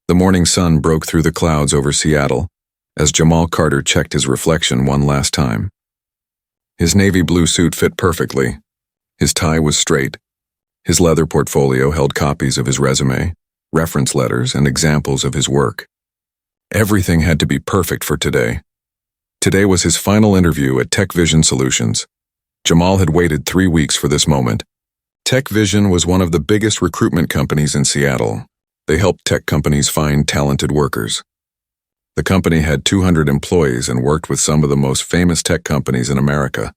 The morning sun broke through the clouds over Seattle as Jamal Carter checked his reflection one last time. His navy blue suit fit perfectly. His tie was straight. His leather portfolio held copies of his resume, reference letters, and examples of his work. Everything had to be perfect for today. Today was his final interview at Tech Vision Solutions. Jamal had waited 3 weeks for this moment. Tech Vision was one of the biggest recruitment companies in Seattle. They helped tech companies find talented workers. The company had 200 employees and worked with some of the most famous tech companies in America.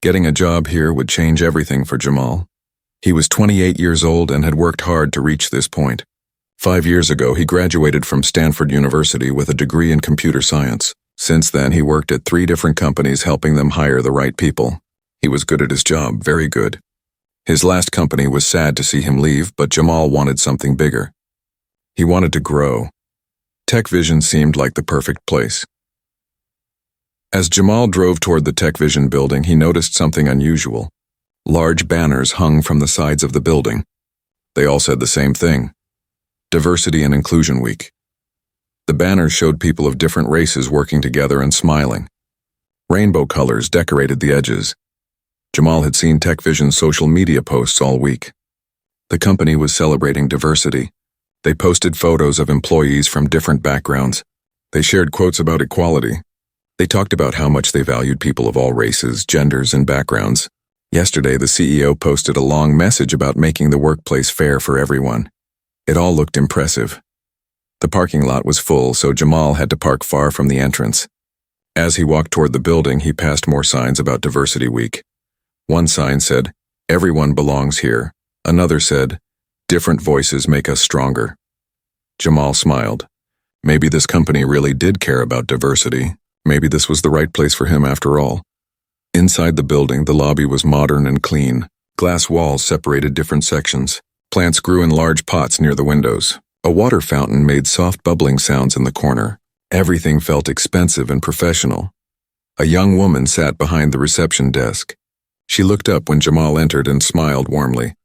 Getting a job here would change everything for Jamal. He was 28 years old and had worked hard to reach this point. 5 years ago, he graduated from Stanford University with a degree in computer science. Since then, he worked at 3 different companies helping them hire the right people. He was good at his job, very good. His last company was sad to see him leave, but Jamal wanted something bigger. He wanted to grow. Tech Vision seemed like the perfect place. As Jamal drove toward the Tech Vision building, he noticed something unusual. Large banners hung from the sides of the building. They all said the same thing: Diversity and Inclusion Week. The banners showed people of different races working together and smiling. Rainbow colors decorated the edges. Jamal had seen Tech Vision's social media posts all week. The company was celebrating diversity. They posted photos of employees from different backgrounds. They shared quotes about equality. They talked about how much they valued people of all races, genders, and backgrounds. Yesterday, the CEO posted a long message about making the workplace fair for everyone. It all looked impressive. The parking lot was full, so Jamal had to park far from the entrance. As he walked toward the building, he passed more signs about Diversity Week. One sign said, "Everyone belongs here." Another said, "Different voices make us stronger." Jamal smiled. Maybe this company really did care about diversity. Maybe this was the right place for him after all. Inside the building, the lobby was modern and clean. Glass walls separated different sections. Plants grew in large pots near the windows. A water fountain made soft bubbling sounds in the corner. Everything felt expensive and professional. A young woman sat behind the reception desk. She looked up when Jamal entered and smiled warmly.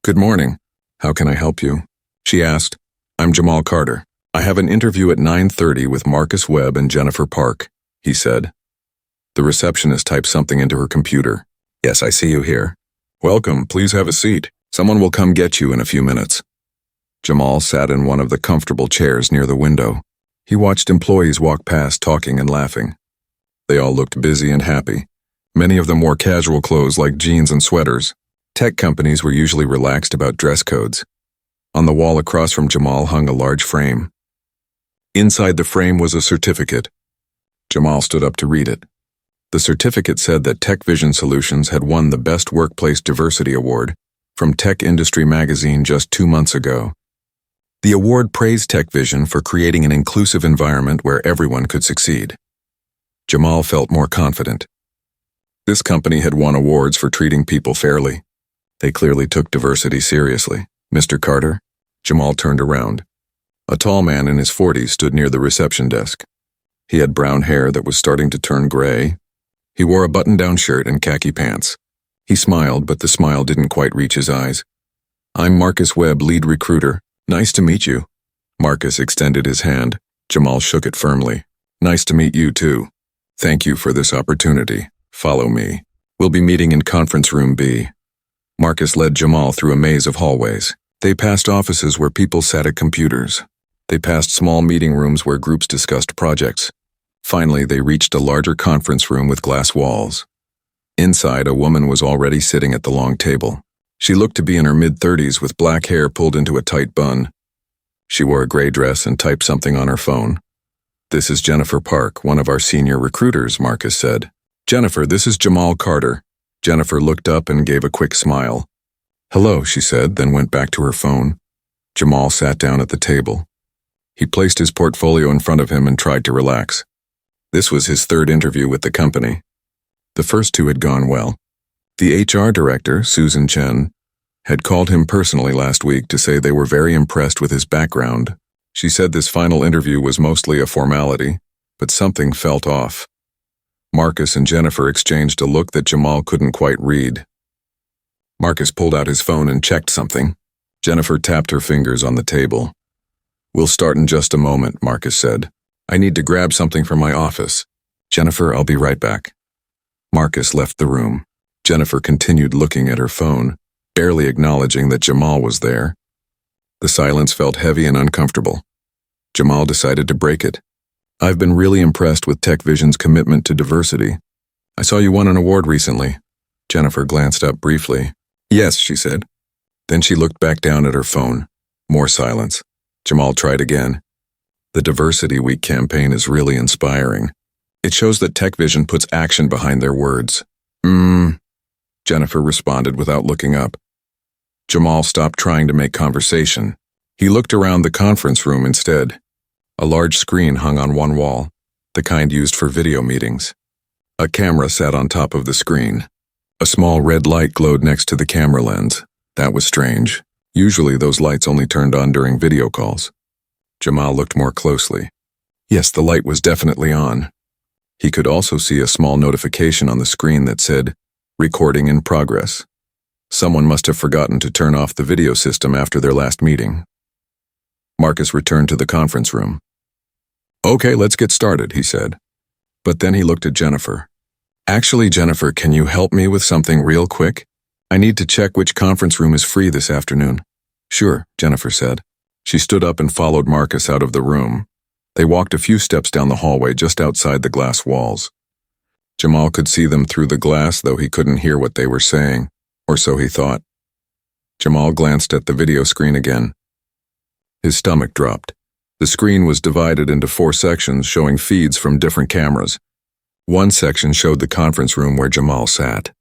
"Good morning. How can I help you?" she asked. "I'm Jamal Carter. I have an interview at 9:30 with Marcus Webb and Jennifer Park," he said. The receptionist typed something into her computer. "Yes, I see you here. Welcome, please have a seat. Someone will come get you in a few minutes." Jamal sat in one of the comfortable chairs near the window. He watched employees walk past talking and laughing. They all looked busy and happy. Many of them wore casual clothes like jeans and sweaters. Tech companies were usually relaxed about dress codes. On the wall across from Jamal hung a large frame. Inside the frame was a certificate. Jamal stood up to read it. The certificate said that Tech Vision Solutions had won the Best Workplace Diversity Award from Tech Industry magazine just 2 months ago. The award praised Tech Vision for creating an inclusive environment where everyone could succeed. Jamal felt more confident. This company had won awards for treating people fairly. They clearly took diversity seriously. "Mr. Carter?" Jamal turned around. A tall man in his 40s stood near the reception desk. He had brown hair that was starting to turn gray. He wore a button-down shirt and khaki pants. He smiled, but the smile didn't quite reach his eyes. "I'm Marcus Webb, lead recruiter. Nice to meet you." Marcus extended his hand. Jamal shook it firmly. "Nice to meet you, too. Thank you for this opportunity. Follow me. We'll be meeting in conference room B." Marcus led Jamal through a maze of hallways. They passed offices where people sat at computers. They passed small meeting rooms where groups discussed projects. Finally, they reached a larger conference room with glass walls. Inside, a woman was already sitting at the long table. She looked to be in her mid-30s with black hair pulled into a tight bun. She wore a gray dress and typed something on her phone. "This is Jennifer Park, one of our senior recruiters," Marcus said. "Jennifer, this is Jamal Carter." Jennifer looked up and gave a quick smile. "Hello," she said, then went back to her phone. Jamal sat down at the table. He placed his portfolio in front of him and tried to relax. This was his 3rd interview with the company. The first 2 had gone well. The HR director, Susan Chen, had called him personally last week to say they were very impressed with his background. She said this final interview was mostly a formality, but something felt off. Marcus and Jennifer exchanged a look that Jamal couldn't quite read. Marcus pulled out his phone and checked something. Jennifer tapped her fingers on the table. We'll start in just a moment, Marcus said. I need to grab something from my office. Jennifer, I'll be right back. Marcus left the room. Jennifer continued looking at her phone, barely acknowledging that Jamal was there. The silence felt heavy and uncomfortable. Jamal decided to break it. I've been really impressed with Tech Vision's commitment to diversity. I saw you won an award recently. Jennifer glanced up briefly. Yes, she said. Then she looked back down at her phone. More silence. Jamal tried again. The Diversity Week campaign is really inspiring. It shows that Tech Vision puts action behind their words. Jennifer responded without looking up. Jamal stopped trying to make conversation. He looked around the conference room instead. A large screen hung on one wall, the kind used for video meetings. A camera sat on top of the screen. A small red light glowed next to the camera lens. That was strange. Usually those lights only turned on during video calls. Jamal looked more closely. Yes, the light was definitely on. He could also see a small notification on the screen that said, "Recording in progress." Someone must have forgotten to turn off the video system after their last meeting. Marcus returned to the conference room. Okay, let's get started, he said. But then he looked at Jennifer. Actually, Jennifer, can you help me with something real quick? I need to check which conference room is free this afternoon. Sure, Jennifer said. She stood up and followed Marcus out of the room. They walked a few steps down the hallway just outside the glass walls. Jamal could see them through the glass, though he couldn't hear what they were saying, or so he thought. Jamal glanced at the video screen again. His stomach dropped. The screen was divided into 4 sections showing feeds from different cameras. One section showed the conference room where Jamal sat.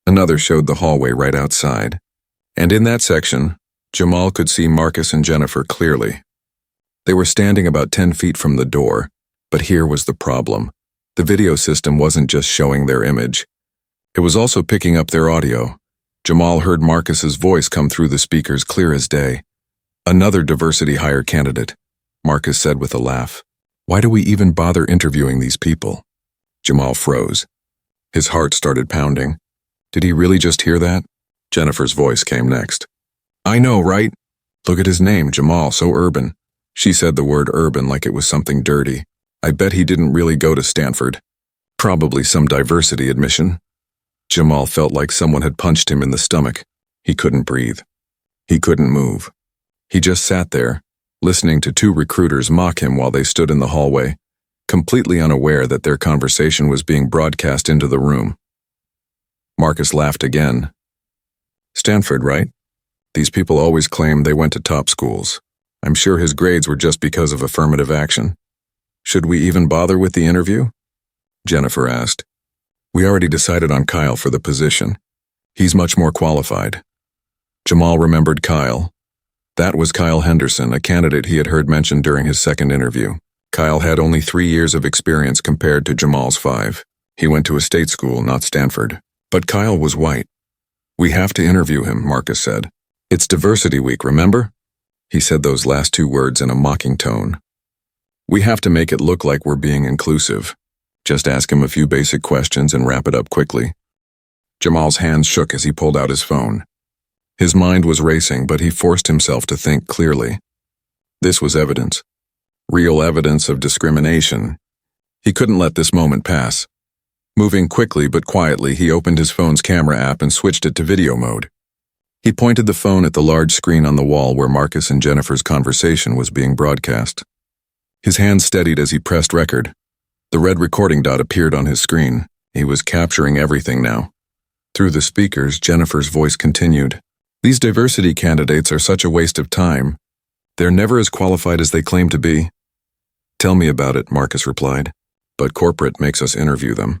Another showed the hallway right outside. And in that section, Jamal could see Marcus and Jennifer clearly. They were standing about 10 feet from the door, but here was the problem. The video system wasn't just showing their image. It was also picking up their audio. Jamal heard Marcus's voice come through the speakers clear as day. Another diversity hire candidate, Marcus said with a laugh. Why do we even bother interviewing these people? Jamal froze. His heart started pounding. Did he really just hear that? Jennifer's voice came next. I know, right? Look at his name, Jamal, so urban. She said the word urban like it was something dirty. I bet he didn't really go to Stanford. Probably some diversity admission. Jamal felt like someone had punched him in the stomach. He couldn't breathe. He couldn't move. He just sat there, listening to 2 recruiters mock him while they stood in the hallway, completely unaware that their conversation was being broadcast into the room. Marcus laughed again. Stanford, right? These people always claim they went to top schools. I'm sure his grades were just because of affirmative action. Should we even bother with the interview? Jennifer asked. We already decided on Kyle for the position. He's much more qualified. Jamal remembered Kyle. That was Kyle Henderson, a candidate he had heard mentioned during his second interview. Kyle had only 3 years of experience compared to Jamal's 5. He went to a state school, not Stanford. But Kyle was white. We have to interview him, Marcus said. It's Diversity Week, remember? He said those last 2 words in a mocking tone. We have to make it look like we're being inclusive. Just ask him a few basic questions and wrap it up quickly. Jamal's hands shook as he pulled out his phone. His mind was racing, but he forced himself to think clearly. This was evidence. Real evidence of discrimination. He couldn't let this moment pass. Moving quickly but quietly, he opened his phone's camera app and switched it to video mode. He pointed the phone at the large screen on the wall where Marcus and Jennifer's conversation was being broadcast. His hand steadied as he pressed record. The red recording dot appeared on his screen. He was capturing everything now. Through the speakers, Jennifer's voice continued. These diversity candidates are such a waste of time. They're never as qualified as they claim to be. Tell me about it, Marcus replied. But corporate makes us interview them.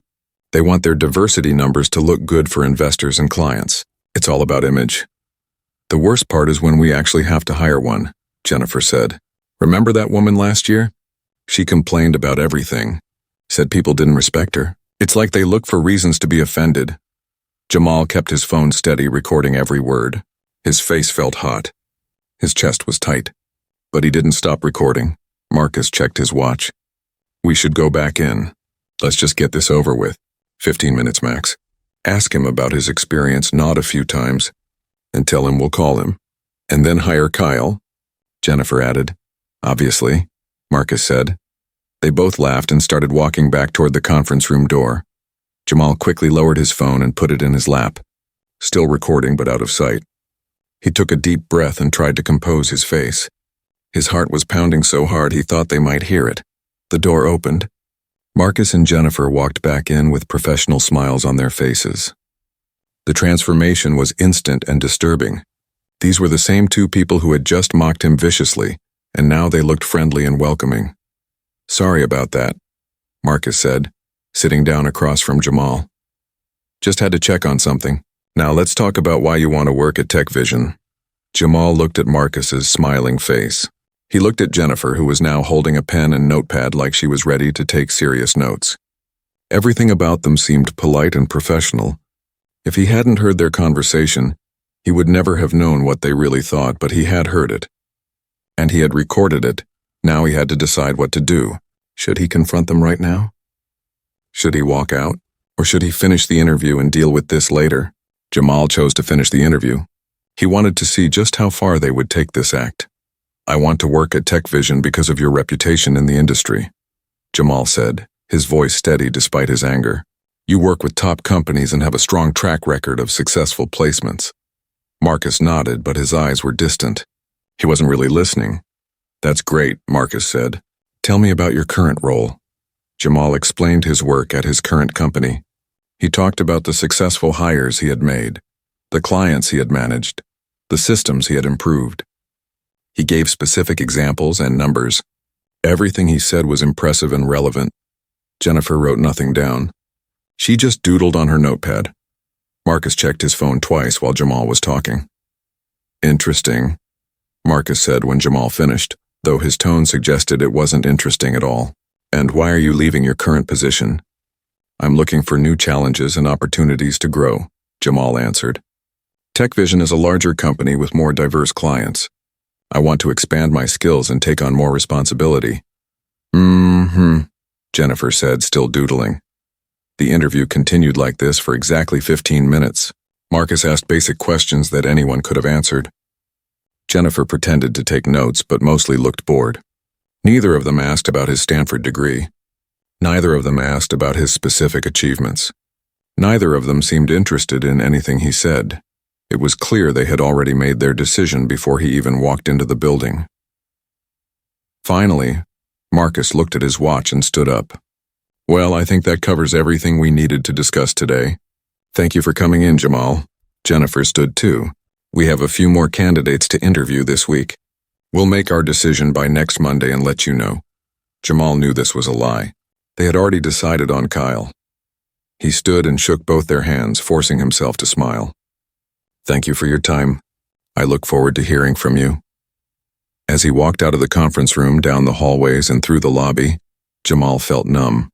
They want their diversity numbers to look good for investors and clients. It's all about image. The worst part is when we actually have to hire one, Jennifer said. Remember that woman last year? She complained about everything. Said people didn't respect her. It's like they look for reasons to be offended. Jamal kept his phone steady, recording every word. His face felt hot. His chest was tight. But he didn't stop recording. Marcus checked his watch. We should go back in. Let's just get this over with. 15 minutes max. Ask him about his experience, nod a few times, and tell him we'll call him. And then hire Kyle, Jennifer added. Obviously, Marcus said. They both laughed and started walking back toward the conference room door. Jamal quickly lowered his phone and put it in his lap, still recording but out of sight. He took a deep breath and tried to compose his face. His heart was pounding so hard he thought they might hear it. The door opened. Marcus and Jennifer walked back in with professional smiles on their faces. The transformation was instant and disturbing. These were the same two people who had just mocked him viciously, and now they looked friendly and welcoming. "Sorry about that," Marcus said, sitting down across from Jamal. "Just had to check on something. Now let's talk about why you want to work at Tech Vision." Jamal looked at Marcus's smiling face. He looked at Jennifer, who was now holding a pen and notepad like she was ready to take serious notes. Everything about them seemed polite and professional. If he hadn't heard their conversation, he would never have known what they really thought, but he had heard it. And he had recorded it. Now he had to decide what to do. Should he confront them right now? Should he walk out? Or should he finish the interview and deal with this later? Jamal chose to finish the interview. He wanted to see just how far they would take this act. "I want to work at Tech Vision because of your reputation in the industry," Jamal said, his voice steady despite his anger. "You work with top companies and have a strong track record of successful placements." Marcus nodded, but his eyes were distant. He wasn't really listening. "That's great," Marcus said. "Tell me about your current role." Jamal explained his work at his current company. He talked about the successful hires he had made, the clients he had managed, the systems he had improved. He gave specific examples and numbers. Everything he said was impressive and relevant. Jennifer wrote nothing down. She just doodled on her notepad. Marcus checked his phone twice while Jamal was talking. "Interesting," Marcus said when Jamal finished, though his tone suggested it wasn't interesting at all. "And why are you leaving your current position?" "I'm looking for new challenges and opportunities to grow," Jamal answered. "Tech Vision is a larger company with more diverse clients. I want to expand my skills and take on more responsibility." Jennifer said, still doodling. The interview continued like this for exactly 15 minutes. Marcus asked basic questions that anyone could have answered. Jennifer pretended to take notes, but mostly looked bored. Neither of them asked about his Stanford degree. Neither of them asked about his specific achievements. Neither of them seemed interested in anything he said. It was clear they had already made their decision before he even walked into the building. Finally, Marcus looked at his watch and stood up. "Well, I think that covers everything we needed to discuss today. Thank you for coming in, Jamal." Jennifer stood too. "We have a few more candidates to interview this week. We'll make our decision by next Monday and let you know." Jamal knew this was a lie. They had already decided on Kyle. He stood and shook both their hands, forcing himself to smile. "Thank you for your time. I look forward to hearing from you." As he walked out of the conference room, down the hallways and through the lobby, Jamal felt numb.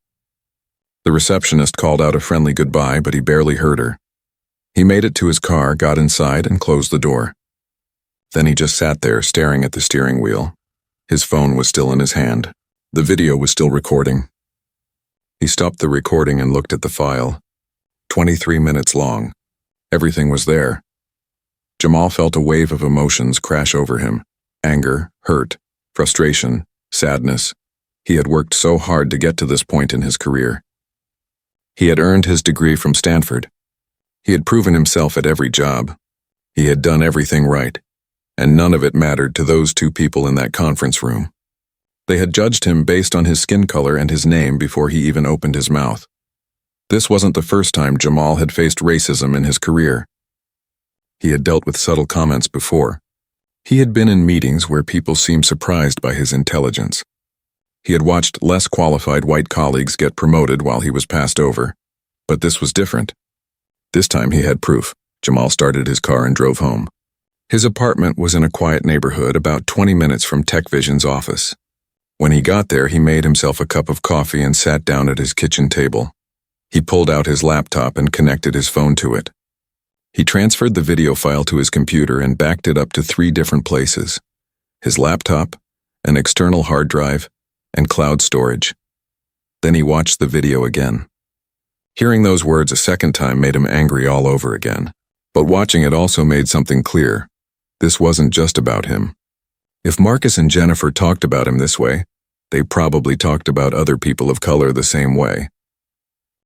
The receptionist called out a friendly goodbye, but he barely heard her. He made it to his car, got inside, and closed the door. Then he just sat there, staring at the steering wheel. His phone was still in his hand. The video was still recording. He stopped the recording and looked at the file. 23 minutes long. Everything was there. Jamal felt a wave of emotions crash over him. Anger, hurt, frustration, sadness. He had worked so hard to get to this point in his career. He had earned his degree from Stanford. He had proven himself at every job. He had done everything right, and none of it mattered to those two people in that conference room. They had judged him based on his skin color and his name before he even opened his mouth. This wasn't the first time Jamal had faced racism in his career. He had dealt with subtle comments before. He had been in meetings where people seemed surprised by his intelligence. He had watched less qualified white colleagues get promoted while he was passed over. But this was different. This time he had proof. Jamal started his car and drove home. His apartment was in a quiet neighborhood about 20 minutes from Tech Vision's office. When he got there, he made himself a cup of coffee and sat down at his kitchen table. He pulled out his laptop and connected his phone to it. He transferred the video file to his computer and backed it up to 3 different places: his laptop, an external hard drive, and cloud storage. Then he watched the video again. Hearing those words a second time made him angry all over again. But watching it also made something clear. This wasn't just about him. If Marcus and Jennifer talked about him this way, they probably talked about other people of color the same way.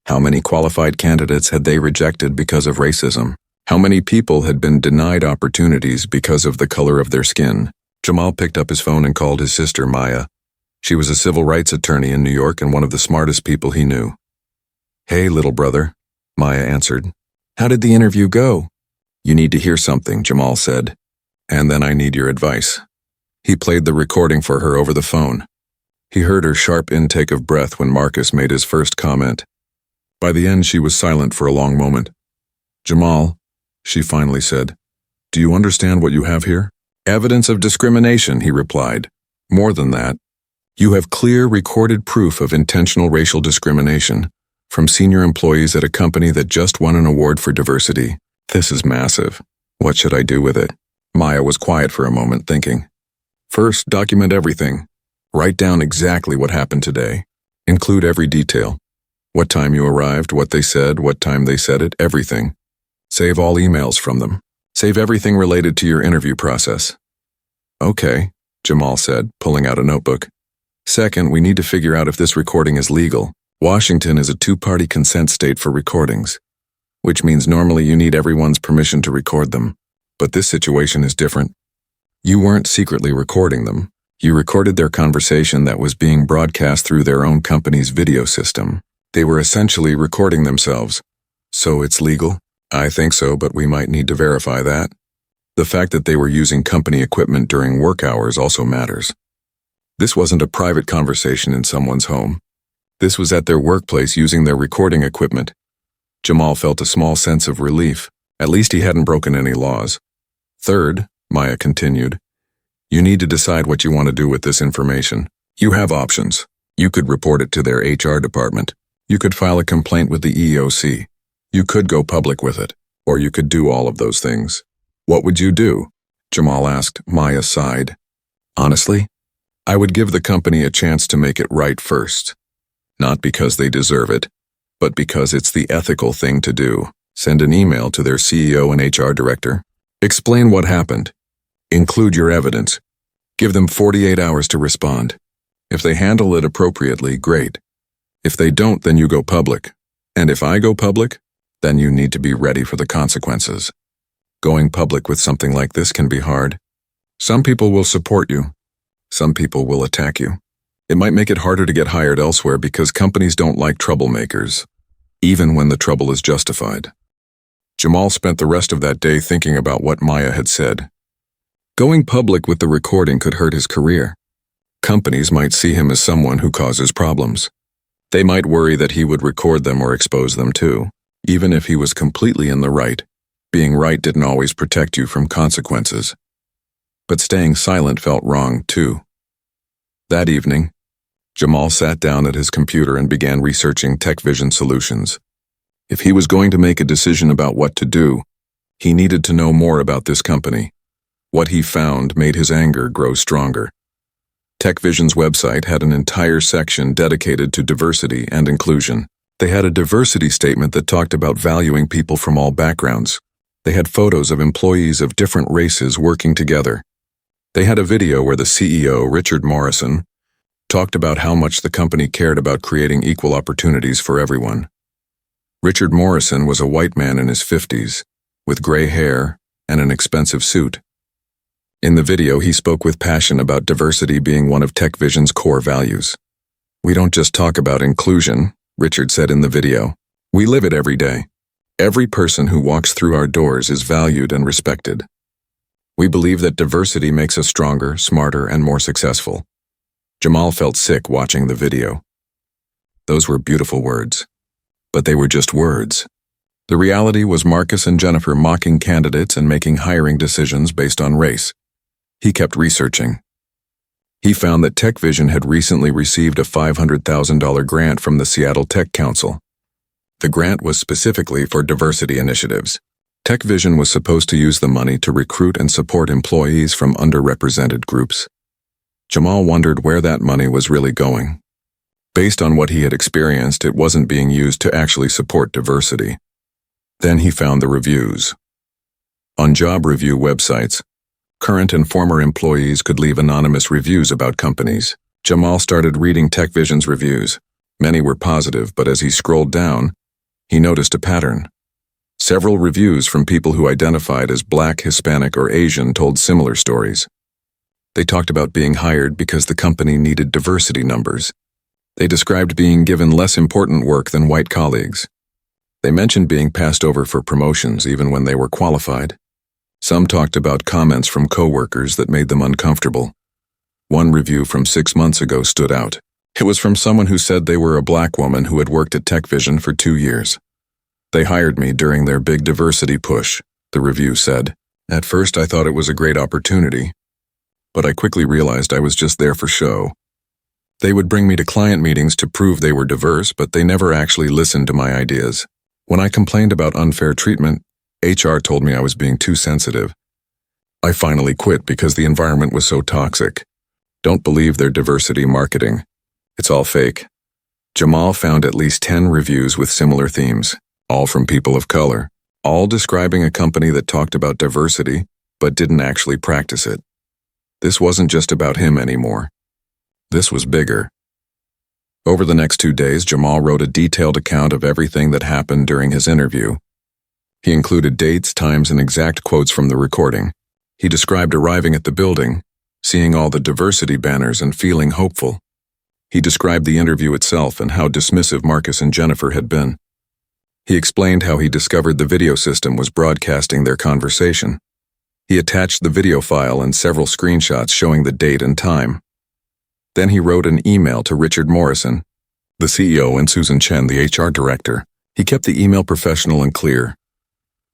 How many qualified candidates had they rejected because of racism? How many people had been denied opportunities because of the color of their skin? Jamal picked up his phone and called his sister, Maya. She was a civil rights attorney in New York and one of the smartest people he knew. "Hey, little brother," Maya answered. "How did the interview go?" "You need to hear something," Jamal said. "And then I need your advice." He played the recording for her over the phone. He heard her sharp intake of breath when Marcus made his first comment. By the end, she was silent for a long moment. "Jamal," she finally said, "do you understand what you have here?" "Evidence of discrimination," he replied. "More than that. You have clear, recorded proof of intentional racial discrimination from senior employees at a company that just won an award for diversity. This is massive. What should I do with it?" Maya was quiet for a moment, thinking. "First, document everything. Write down exactly what happened today. Include every detail. What time you arrived, what they said, what time they said it, everything. Save all emails from them. Save everything related to your interview process." "Okay," Jamal said, pulling out a notebook. "Second, we need to figure out if this recording is legal. Washington is a two-party consent state for recordings, which means normally you need everyone's permission to record them. But this situation is different. You weren't secretly recording them. You recorded their conversation that was being broadcast through their own company's video system. They were essentially recording themselves. So it's legal?" "I think so, but we might need to verify that. The fact that they were using company equipment during work hours also matters. This wasn't a private conversation in someone's home. This was at their workplace using their recording equipment." Jamal felt a small sense of relief. At least he hadn't broken any laws. "Third," Maya continued, "you need to decide what you want to do with this information. You have options. You could report it to their HR department. You could file a complaint with the EEOC. You could go public with it. Or you could do all of those things." "What would you do?" Jamal asked. Maya sighed. "Honestly, I would give the company a chance to make it right first. Not because they deserve it, but because it's the ethical thing to do. Send an email to their CEO and HR director. Explain what happened. Include your evidence. Give them 48 hours to respond. If they handle it appropriately, great. If they don't, then you go public. And if I go public, then you need to be ready for the consequences. Going public with something like this can be hard. Some people will support you. Some people will attack you. It might make it harder to get hired elsewhere because companies don't like troublemakers, even when the trouble is justified." Jamal spent the rest of that day thinking about what Maya had said. Going public with the recording could hurt his career. Companies might see him as someone who causes problems. They might worry that he would record them or expose them too. Even if he was completely in the right, being right didn't always protect you from consequences. But staying silent felt wrong too. That evening, Jamal sat down at his computer and began researching tech vision solutions. If he was going to make a decision about what to do, he needed to know more about this company. What he found made his anger grow stronger. TechVision's website had an entire section dedicated to diversity and inclusion. They had a diversity statement that talked about valuing people from all backgrounds. They had photos of employees of different races working together. They had a video where the CEO, Richard Morrison, talked about how much the company cared about creating equal opportunities for everyone. Richard Morrison was a white man in his 50s, with gray hair and an expensive suit. In the video, he spoke with passion about diversity being one of TechVision's core values. "We don't just talk about inclusion," Richard said in the video. "We live it every day. Every person who walks through our doors is valued and respected. We believe that diversity makes us stronger, smarter, and more successful." Jamal felt sick watching the video. Those were beautiful words. But they were just words. The reality was Marcus and Jennifer mocking candidates and making hiring decisions based on race. He kept researching. He found that TechVision had recently received a $500,000 grant from the Seattle Tech Council. The grant was specifically for diversity initiatives. TechVision was supposed to use the money to recruit and support employees from underrepresented groups. Jamal wondered where that money was really going. Based on what he had experienced, it wasn't being used to actually support diversity. Then he found the reviews. On job review websites, Current and former employees could leave anonymous reviews about companies. Jamal started reading TechVision's reviews. Many were positive, but as he scrolled down, he noticed a pattern. Several reviews from people who identified as Black, Hispanic, or Asian told similar stories. They talked about being hired because the company needed diversity numbers. They described being given less important work than white colleagues. They mentioned being passed over for promotions even when they were qualified. Some talked about comments from coworkers that made them uncomfortable. One review from 6 months ago stood out. It was from someone who said they were a Black woman who had worked at TechVision for 2 years. They hired me during their big diversity push, the review said. At first I thought it was a great opportunity, but I quickly realized I was just there for show. They would bring me to client meetings to prove they were diverse, but they never actually listened to my ideas. When I complained about unfair treatment, HR told me I was being too sensitive. I finally quit because the environment was so toxic. Don't believe their diversity marketing. It's all fake. Jamal found at least 10 reviews with similar themes, all from people of color, all describing a company that talked about diversity but didn't actually practice it. This wasn't just about him anymore. This was bigger. Over the next 2 days, Jamal wrote a detailed account of everything that happened during his interview. He included dates, times, and exact quotes from the recording. He described arriving at the building, seeing all the diversity banners and feeling hopeful. He described the interview itself and how dismissive Marcus and Jennifer had been. He explained how he discovered the video system was broadcasting their conversation. He attached the video file and several screenshots showing the date and time. Then he wrote an email to Richard Morrison, the CEO, and Susan Chen, the HR director. He kept the email professional and clear.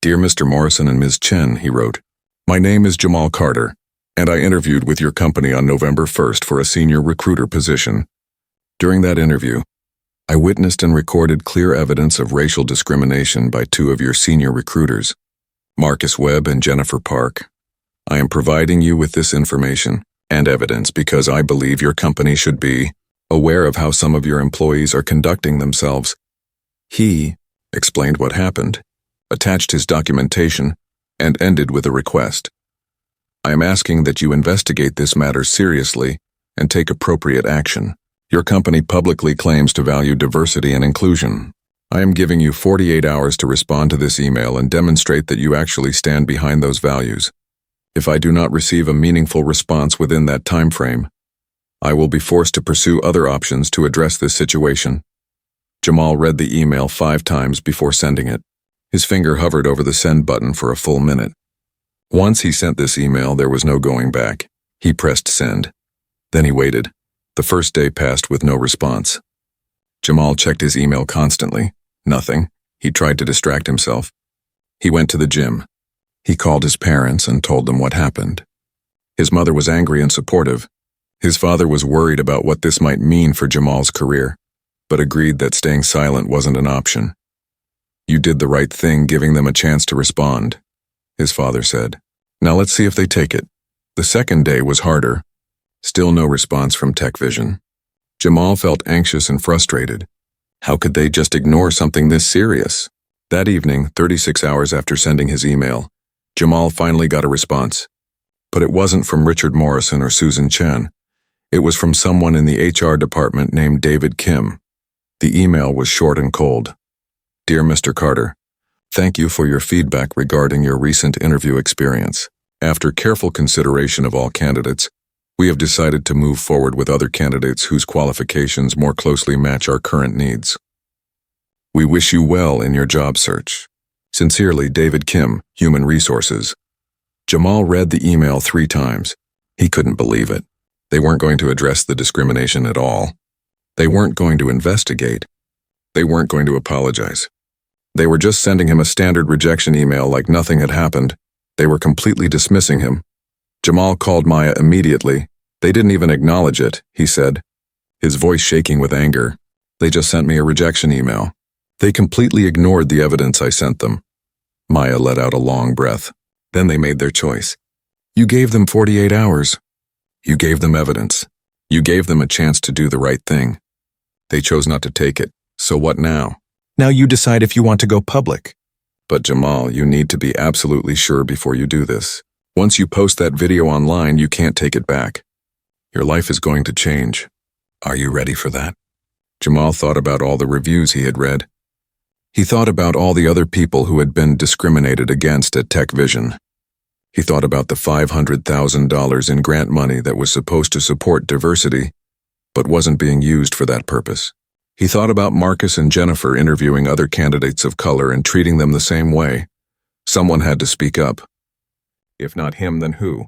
"Dear Mr. Morrison and Ms. Chen," he wrote, "my name is Jamal Carter, and I interviewed with your company on November 1st for a senior recruiter position. During that interview, I witnessed and recorded clear evidence of racial discrimination by 2 of your senior recruiters, Marcus Webb and Jennifer Park. I am providing you with this information and evidence because I believe your company should be aware of how some of your employees are conducting themselves." He explained what happened, attached his documentation, and ended with a request. "I am asking that you investigate this matter seriously and take appropriate action. Your company publicly claims to value diversity and inclusion. I am giving you 48 hours to respond to this email and demonstrate that you actually stand behind those values. If I do not receive a meaningful response within that time frame, I will be forced to pursue other options to address this situation." Jamal read the email 5 times before sending it. His finger hovered over the send button for a full minute. Once he sent this email, there was no going back. He pressed send. Then he waited. The first day passed with no response. Jamal checked his email constantly. Nothing. He tried to distract himself. He went to the gym. He called his parents and told them what happened. His mother was angry and supportive. His father was worried about what this might mean for Jamal's career, but agreed that staying silent wasn't an option. "You did the right thing giving them a chance to respond," his father said. "Now let's see if they take it." The second day was harder. Still no response from TechVision. Jamal felt anxious and frustrated. How could they just ignore something this serious? That evening, 36 hours after sending his email, Jamal finally got a response. But it wasn't from Richard Morrison or Susan Chen. It was from someone in the HR department named David Kim. The email was short and cold. "Dear Mr. Carter, thank you for your feedback regarding your recent interview experience. After careful consideration of all candidates, we have decided to move forward with other candidates whose qualifications more closely match our current needs. We wish you well in your job search. Sincerely, David Kim, Human Resources." Jamal read the email 3 times. He couldn't believe it. They weren't going to address the discrimination at all. They weren't going to investigate. They weren't going to apologize. They were just sending him a standard rejection email like nothing had happened. They were completely dismissing him. Jamal called Maya immediately. "They didn't even acknowledge it," he said, his voice shaking with anger. "They just sent me a rejection email. They completely ignored the evidence I sent them." Maya let out a long breath. "Then they made their choice. You gave them 48 hours. You gave them evidence. You gave them a chance to do the right thing. They chose not to take it. So what now? Now you decide if you want to go public. But Jamal, you need to be absolutely sure before you do this. Once you post that video online, you can't take it back. Your life is going to change. Are you ready for that? Jamal thought about all the reviews he had read. He thought about all the other people who had been discriminated against at Tech Vision. He thought about the $500,000 in grant money that was supposed to support diversity, but wasn't being used for that purpose. He thought about Marcus and Jennifer interviewing other candidates of color and treating them the same way. Someone had to speak up. If not him, then who?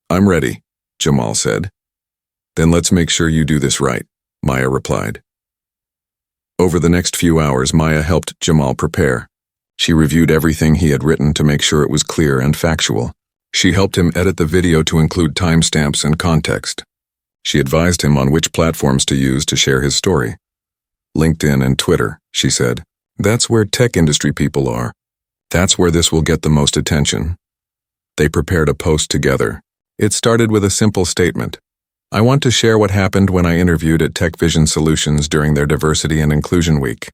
I'm ready, Jamal said. Then let's make sure you do this right, Maya replied. Over the next few hours, Maya helped Jamal prepare. She reviewed everything he had written to make sure it was clear and factual. She helped him edit the video to include timestamps and context. She advised him on which platforms to use to share his story. LinkedIn and Twitter, she said. That's where tech industry people are. That's where this will get the most attention. They prepared a post together. It started with a simple statement. I want to share what happened when I interviewed at Tech Vision Solutions during their Diversity and Inclusion Week.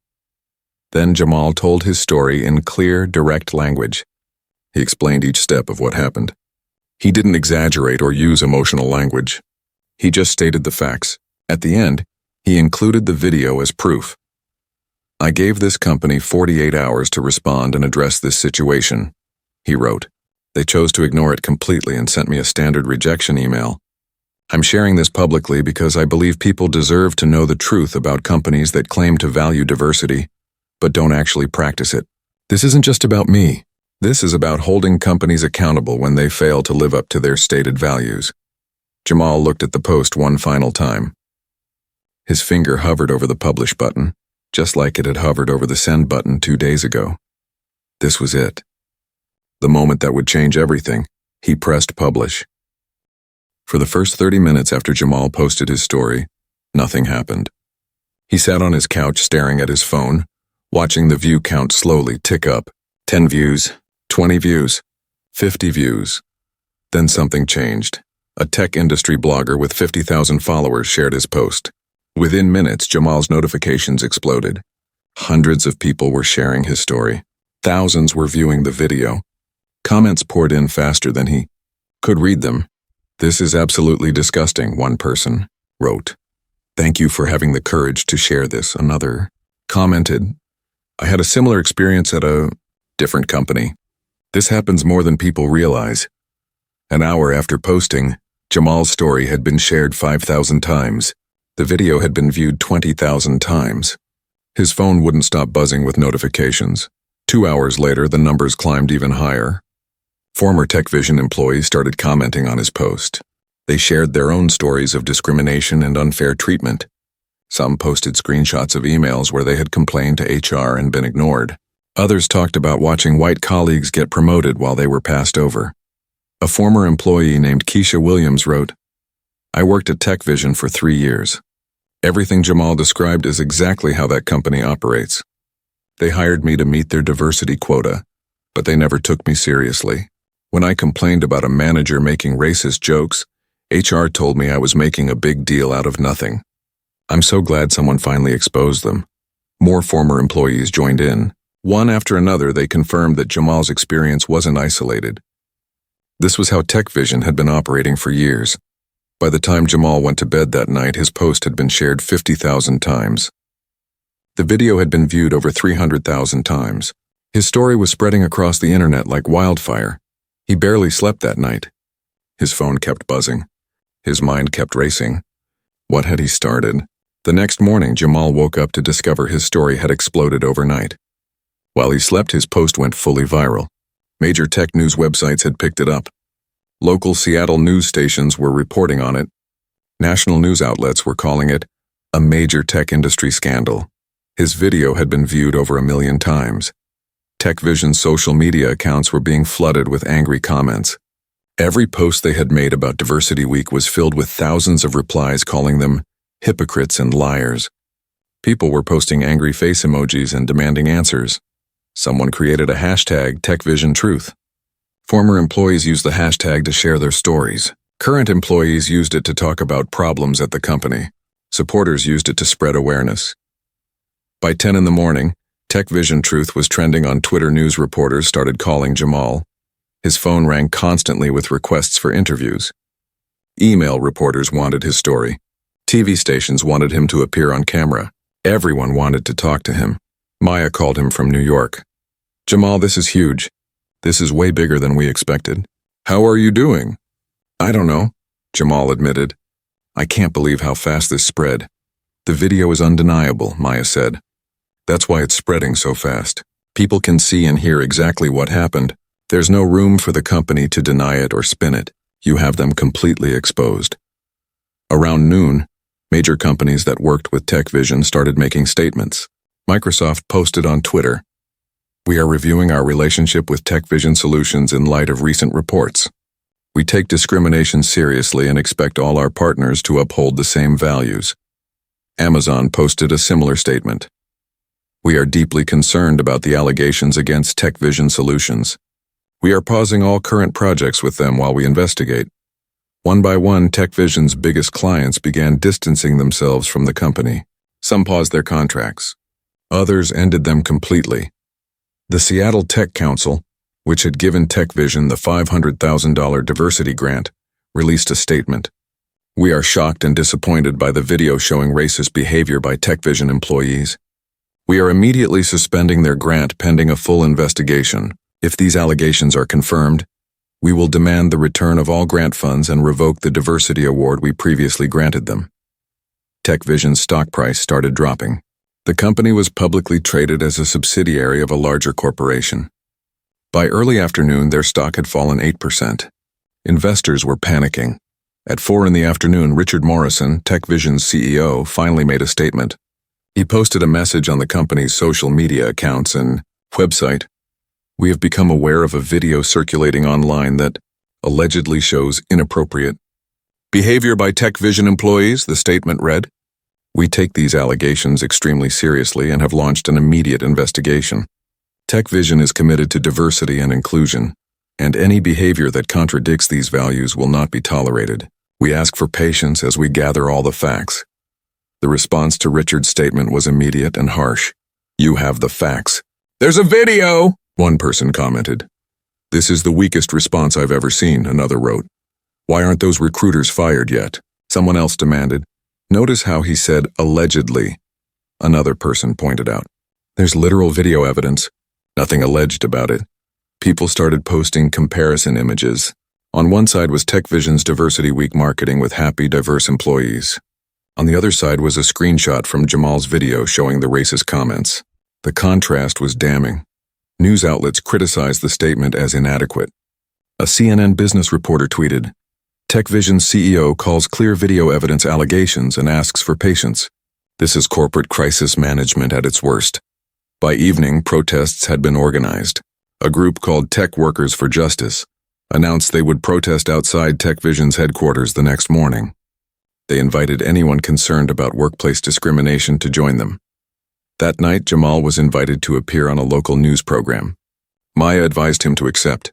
Then Jamal told his story in clear, direct language. He explained each step of what happened. He didn't exaggerate or use emotional language. He just stated the facts. At the end, he included the video as proof. I gave this company 48 hours to respond and address this situation, he wrote. They chose to ignore it completely and sent me a standard rejection email. I'm sharing this publicly because I believe people deserve to know the truth about companies that claim to value diversity, but don't actually practice it. This isn't just about me. This is about holding companies accountable when they fail to live up to their stated values. Jamal looked at the post one final time. His finger hovered over the publish button, just like it had hovered over the send button 2 days ago. This was it. The moment that would change everything. He pressed publish. For the first 30 minutes after Jamal posted his story, nothing happened. He sat on his couch staring at his phone, watching the view count slowly tick up. 10 views, 20 views, 50 views. Then something changed. A tech industry blogger with 50,000 followers shared his post. Within minutes, Jamal's notifications exploded. Hundreds of people were sharing his story. Thousands were viewing the video. Comments poured in faster than he could read them. This is absolutely disgusting, one person wrote. Thank you for having the courage to share this, another commented. I had a similar experience at a different company. This happens more than people realize. An hour after posting, Jamal's story had been shared 5,000 times. The video had been viewed 20,000 times. His phone wouldn't stop buzzing with notifications. 2 hours later, the numbers climbed even higher. Former Tech Vision employees started commenting on his post. They shared their own stories of discrimination and unfair treatment. Some posted screenshots of emails where they had complained to HR and been ignored. Others talked about watching white colleagues get promoted while they were passed over. A former employee named Keisha Williams wrote, I worked at Tech Vision for 3 years. Everything Jamal described is exactly how that company operates. They hired me to meet their diversity quota, but they never took me seriously. When I complained about a manager making racist jokes, HR told me I was making a big deal out of nothing. I'm so glad someone finally exposed them. More former employees joined in. One after another, they confirmed that Jamal's experience wasn't isolated. This was how Tech Vision had been operating for years. By the time Jamal went to bed that night, his post had been shared 50,000 times. The video had been viewed over 300,000 times. His story was spreading across the internet like wildfire. He barely slept that night. His phone kept buzzing. His mind kept racing. What had he started? The next morning, Jamal woke up to discover his story had exploded overnight. While he slept, his post went fully viral. Major tech news websites had picked it up. Local Seattle news stations were reporting on it. National news outlets were calling it a major tech industry scandal. His video had been viewed over 1 million times. Tech Vision's social media accounts were being flooded with angry comments. Every post they had made about Diversity Week was filled with thousands of replies calling them hypocrites and liars. People were posting angry face emojis and demanding answers. Someone created a hashtag TechVisionTruth. Former employees used the hashtag to share their stories. Current employees used it to talk about problems at the company. Supporters used it to spread awareness. By 10 in the morning, TechVisionTruth was trending on Twitter. News reporters started calling Jamal His phone rang constantly with requests for interviews. Email reporters wanted his story. TV stations wanted him to appear on camera. Everyone wanted to talk to him. Maya called him from New York. "Jamal, this is huge. This is way bigger than we expected." "How are you doing?" "I don't know," Jamal admitted. "I can't believe how fast this spread." "The video is undeniable," Maya said. "That's why it's spreading so fast. People can see and hear exactly what happened. There's no room for the company to deny it or spin it. You have them completely exposed." Around noon, major companies that worked with TechVision started making statements. Microsoft posted on Twitter, "We are reviewing our relationship with TechVision Solutions in light of recent reports. We take discrimination seriously and expect all our partners to uphold the same values." Amazon posted a similar statement. "We are deeply concerned about the allegations against TechVision Solutions. We are pausing all current projects with them while we investigate." One by one, TechVision's biggest clients began distancing themselves from the company. Some paused their contracts. Others ended them completely. The Seattle Tech Council, which had given TechVision the $500,000 diversity grant, released a statement. "We are shocked and disappointed by the video showing racist behavior by TechVision employees. We are immediately suspending their grant pending a full investigation. If these allegations are confirmed, we will demand the return of all grant funds and revoke the diversity award we previously granted them." TechVision's stock price started dropping. The company was publicly traded as a subsidiary of a larger corporation. By early afternoon, their stock had fallen 8%. Investors were panicking. At 4 p.m, Richard Morrison, TechVision's CEO, finally made a statement. He posted a message on the company's social media accounts and website. "We have become aware of a video circulating online that allegedly shows inappropriate behavior by TechVision employees," the statement read. "We take these allegations extremely seriously and have launched an immediate investigation. TechVision is committed to diversity and inclusion, and any behavior that contradicts these values will not be tolerated. We ask for patience as we gather all the facts." The response to Richard's statement was immediate and harsh. "You have the facts." "There's a video," one person commented. "This is the weakest response I've ever seen," another wrote. "Why aren't those recruiters fired yet?" someone else demanded. "Notice how he said allegedly," another person pointed out. "There's literal video evidence. Nothing alleged about it." People started posting comparison images. On one side was TechVision's Diversity Week marketing with happy, diverse employees. On the other side was a screenshot from Jamal's video showing the racist comments. The contrast was damning. News outlets criticized the statement as inadequate. A CNN business reporter tweeted, "TechVision's CEO calls clear video evidence allegations and asks for patience. This is corporate crisis management at its worst." By evening, protests had been organized. A group called Tech Workers for Justice announced they would protest outside TechVision's headquarters the next morning. They invited anyone concerned about workplace discrimination to join them. That night, Jamal was invited to appear on a local news program. Maya advised him to accept.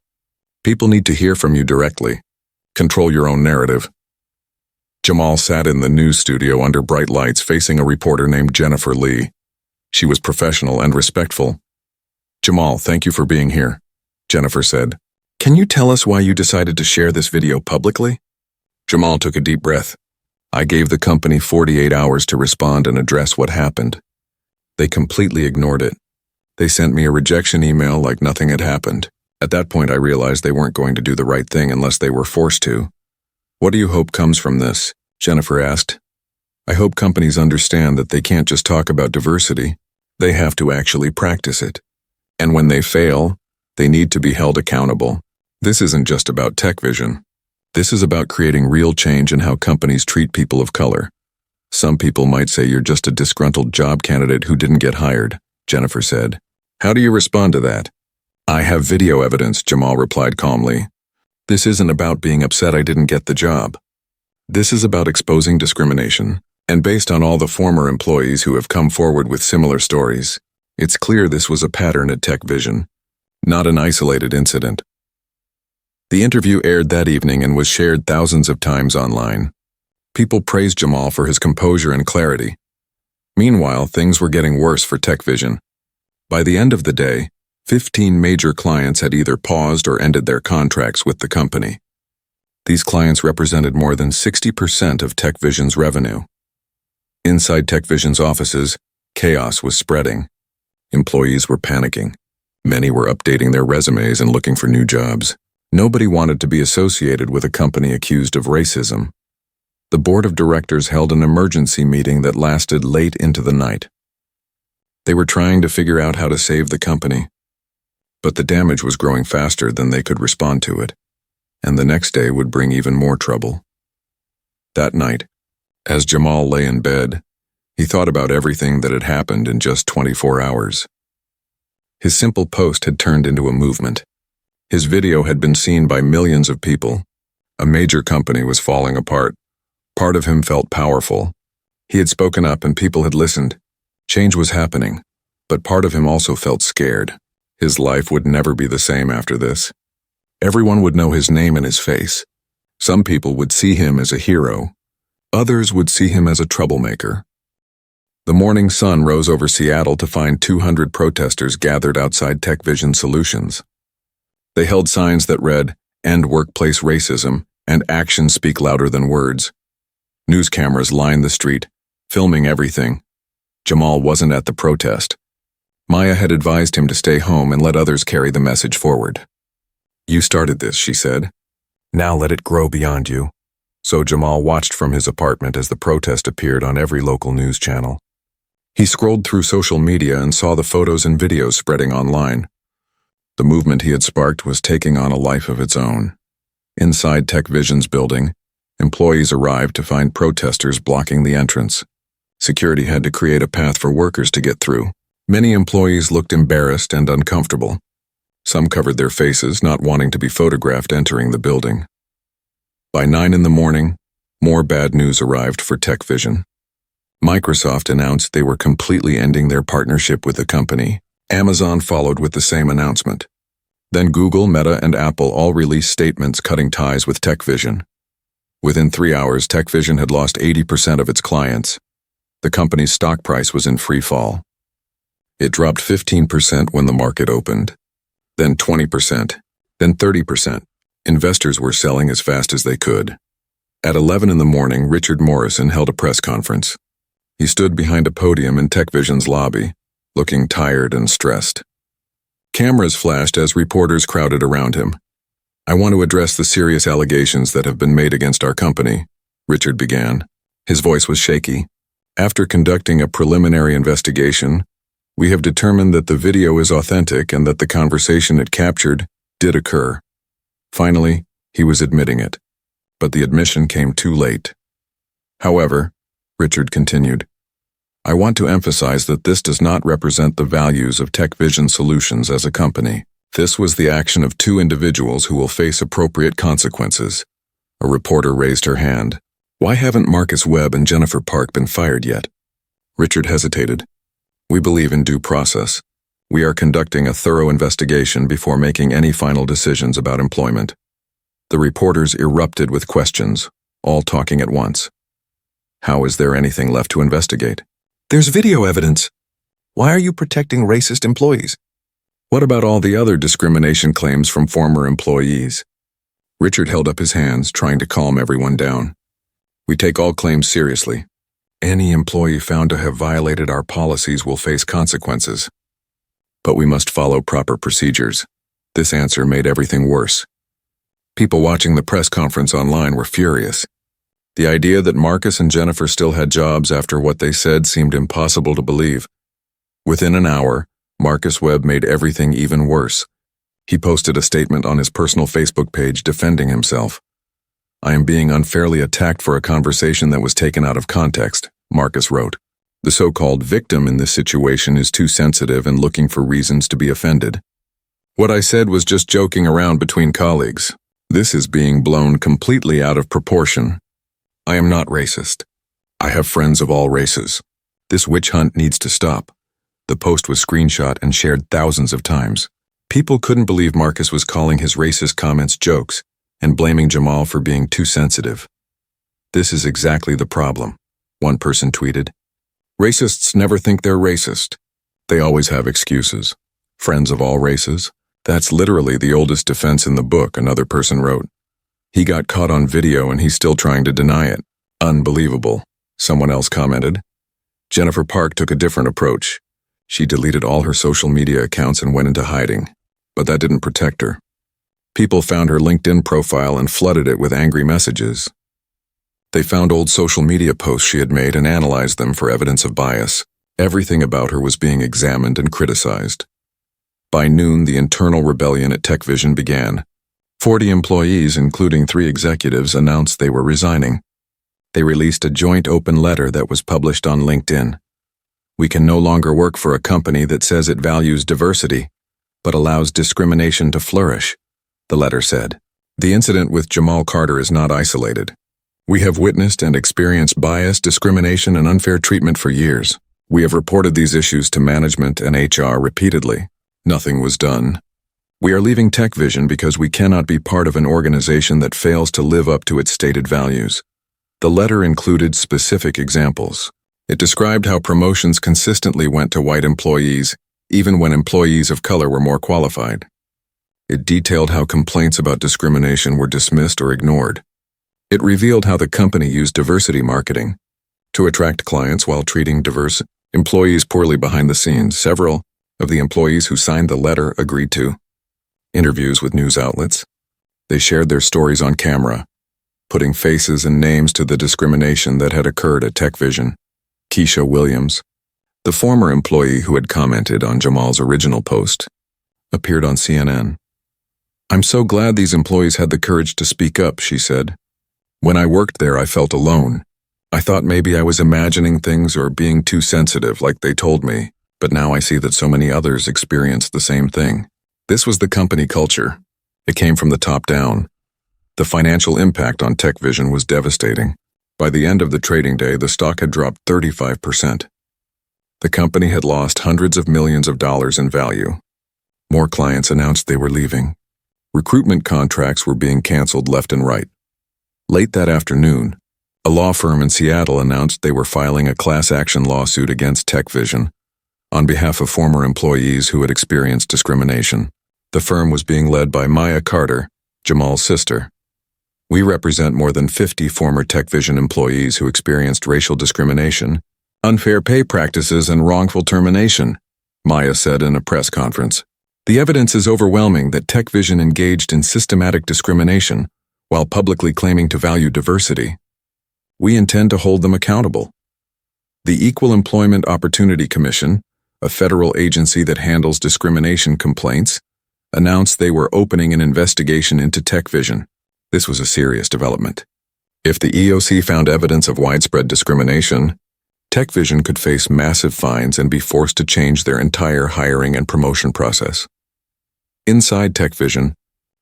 "People need to hear from you directly. Control your own narrative." Jamal sat in the news studio under bright lights facing a reporter named Jennifer Lee. She was professional and respectful. "Jamal, thank you for being here," Jennifer said. "Can you tell us why you decided to share this video publicly?" Jamal took a deep breath. "I gave the company 48 hours to respond and address what happened. They completely ignored it. They sent me a rejection email like nothing had happened. At that point, I realized they weren't going to do the right thing unless they were forced to." "What do you hope comes from this?" Jennifer asked. "I hope companies understand that they can't just talk about diversity. They have to actually practice it. And when they fail, they need to be held accountable. This isn't just about TechVision. This is about creating real change in how companies treat people of color. Some people might say you're just a disgruntled job candidate who didn't get hired," Jennifer said. "How do you respond to that?" "I have video evidence," Jamal replied calmly. "This isn't about being upset I didn't get the job. This is about exposing discrimination, and based on all the former employees who have come forward with similar stories, it's clear this was a pattern at TechVision, not an isolated incident." The interview aired that evening and was shared thousands of times online. People praised Jamal for his composure and clarity. Meanwhile, things were getting worse for TechVision. By the end of the day, 15 major clients had either paused or ended their contracts with the company. These clients represented more than 60% of TechVision's revenue. Inside TechVision's offices, chaos was spreading. Employees were panicking. Many were updating their resumes and looking for new jobs. Nobody wanted to be associated with a company accused of racism. The board of directors held an emergency meeting that lasted late into the night. They were trying to figure out how to save the company. But the damage was growing faster than they could respond to it, and the next day would bring even more trouble. That night, as Jamal lay in bed, he thought about everything that had happened in just 24 hours. His simple post had turned into a movement. His video had been seen by millions of people. A major company was falling apart. Part of him felt powerful. He had spoken up and people had listened. Change was happening, but part of him also felt scared. His life would never be the same after this. Everyone would know his name and his face. Some people would see him as a hero. Others would see him as a troublemaker. The morning sun rose over Seattle to find 200 protesters gathered outside TechVision Solutions. They held signs that read, "End workplace racism," and "Actions speak louder than words." News cameras lined the street, filming everything. Jamal wasn't at the protest. Maya had advised him to stay home and let others carry the message forward. "You started this," she said. "Now let it grow beyond you." So Jamal watched from his apartment as the protest appeared on every local news channel. He scrolled through social media and saw the photos and videos spreading online. The movement he had sparked was taking on a life of its own. Inside TechVision's building, employees arrived to find protesters blocking the entrance. Security had to create a path for workers to get through. Many employees looked embarrassed and uncomfortable. Some covered their faces, not wanting to be photographed entering the building. By 9 in the morning, more bad news arrived for TechVision. Microsoft announced they were completely ending their partnership with the company. Amazon followed with the same announcement. Then Google, Meta, and Apple all released statements cutting ties with TechVision. Within 3 hours, TechVision had lost 80% of its clients. The company's stock price was in free fall. It dropped 15% when the market opened, then 20%, then 30%. Investors were selling as fast as they could. At 11 in the morning, Richard Morrison held a press conference. He stood behind a podium in TechVision's lobby, looking tired and stressed. Cameras flashed as reporters crowded around him. "I want to address the serious allegations that have been made against our company," Richard began. His voice was shaky. "After conducting a preliminary investigation, we have determined that the video is authentic and that the conversation it captured did occur." Finally, he was admitting it. But the admission came too late. "However," Richard continued, "I want to emphasize that this does not represent the values of TechVision Solutions as a company. This was the action of 2 individuals who will face appropriate consequences." A reporter raised her hand. "Why haven't Marcus Webb and Jennifer Park been fired yet?" Richard hesitated. "We believe in due process. We are conducting a thorough investigation before making any final decisions about employment." The reporters erupted with questions, all talking at once. "How is there anything left to investigate?" "There's video evidence. Why are you protecting racist employees?" "What about all the other discrimination claims from former employees?" Richard held up his hands, trying to calm everyone down. "We take all claims seriously. Any employee found to have violated our policies will face consequences. But we must follow proper procedures." This answer made everything worse. People watching the press conference online were furious. The idea that Marcus and Jennifer still had jobs after what they said seemed impossible to believe. Within an hour, Marcus Webb made everything even worse. He posted a statement on his personal Facebook page defending himself. "I am being unfairly attacked for a conversation that was taken out of context," Marcus wrote. "The so-called victim in this situation is too sensitive and looking for reasons to be offended. What I said was just joking around between colleagues. This is being blown completely out of proportion. I am not racist. I have friends of all races. This witch hunt needs to stop." The post was screenshot and shared thousands of times. People couldn't believe Marcus was calling his racist comments jokes and blaming Jamal for being too sensitive. "This is exactly the problem," one person tweeted. "Racists never think they're racist. They always have excuses. Friends of all races? That's literally the oldest defense in the book, another person wrote. He got caught on video and he's still trying to deny it. Unbelievable, someone else commented. Jennifer Park took a different approach. She deleted all her social media accounts and went into hiding. But that didn't protect her. People found her LinkedIn profile and flooded it with angry messages. They found old social media posts she had made and analyzed them for evidence of bias. Everything about her was being examined and criticized. By noon, the internal rebellion at TechVision began. 40 employees, including 3 executives, announced they were resigning. They released a joint open letter that was published on LinkedIn. We can no longer work for a company that says it values diversity, but allows discrimination to flourish, the letter said. The incident with Jamal Carter is not isolated. We have witnessed and experienced bias, discrimination, and unfair treatment for years. We have reported these issues to management and HR repeatedly. Nothing was done. We are leaving TechVision because we cannot be part of an organization that fails to live up to its stated values. The letter included specific examples. It described how promotions consistently went to white employees, even when employees of color were more qualified. It detailed how complaints about discrimination were dismissed or ignored. It revealed how the company used diversity marketing to attract clients while treating diverse employees poorly behind the scenes. Several of the employees who signed the letter agreed to interviews with news outlets. They shared their stories on camera, putting faces and names to the discrimination that had occurred at TechVision. Keisha Williams, the former employee who had commented on Jamal's original post, appeared on CNN. "I'm so glad these employees had the courage to speak up," she said. "When I worked there, I felt alone. I thought maybe I was imagining things or being too sensitive like they told me, but now I see that so many others experienced the same thing." This was the company culture. It came from the top down. The financial impact on TechVision was devastating. By the end of the trading day, the stock had dropped 35%. The company had lost hundreds of millions of dollars in value. More clients announced they were leaving. Recruitment contracts were being canceled left and right. Late that afternoon, a law firm in Seattle announced they were filing a class action lawsuit against TechVision on behalf of former employees who had experienced discrimination. The firm was being led by Maya Carter, Jamal's sister. "We represent more than 50 former TechVision employees who experienced racial discrimination, unfair pay practices, and wrongful termination," Maya said in a press conference. "The evidence is overwhelming that TechVision engaged in systematic discrimination while publicly claiming to value diversity. We intend to hold them accountable." The Equal Employment Opportunity Commission, a federal agency that handles discrimination complaints, announced they were opening an investigation into TechVision. This was a serious development. If the EOC found evidence of widespread discrimination, TechVision could face massive fines and be forced to change their entire hiring and promotion process. Inside TechVision,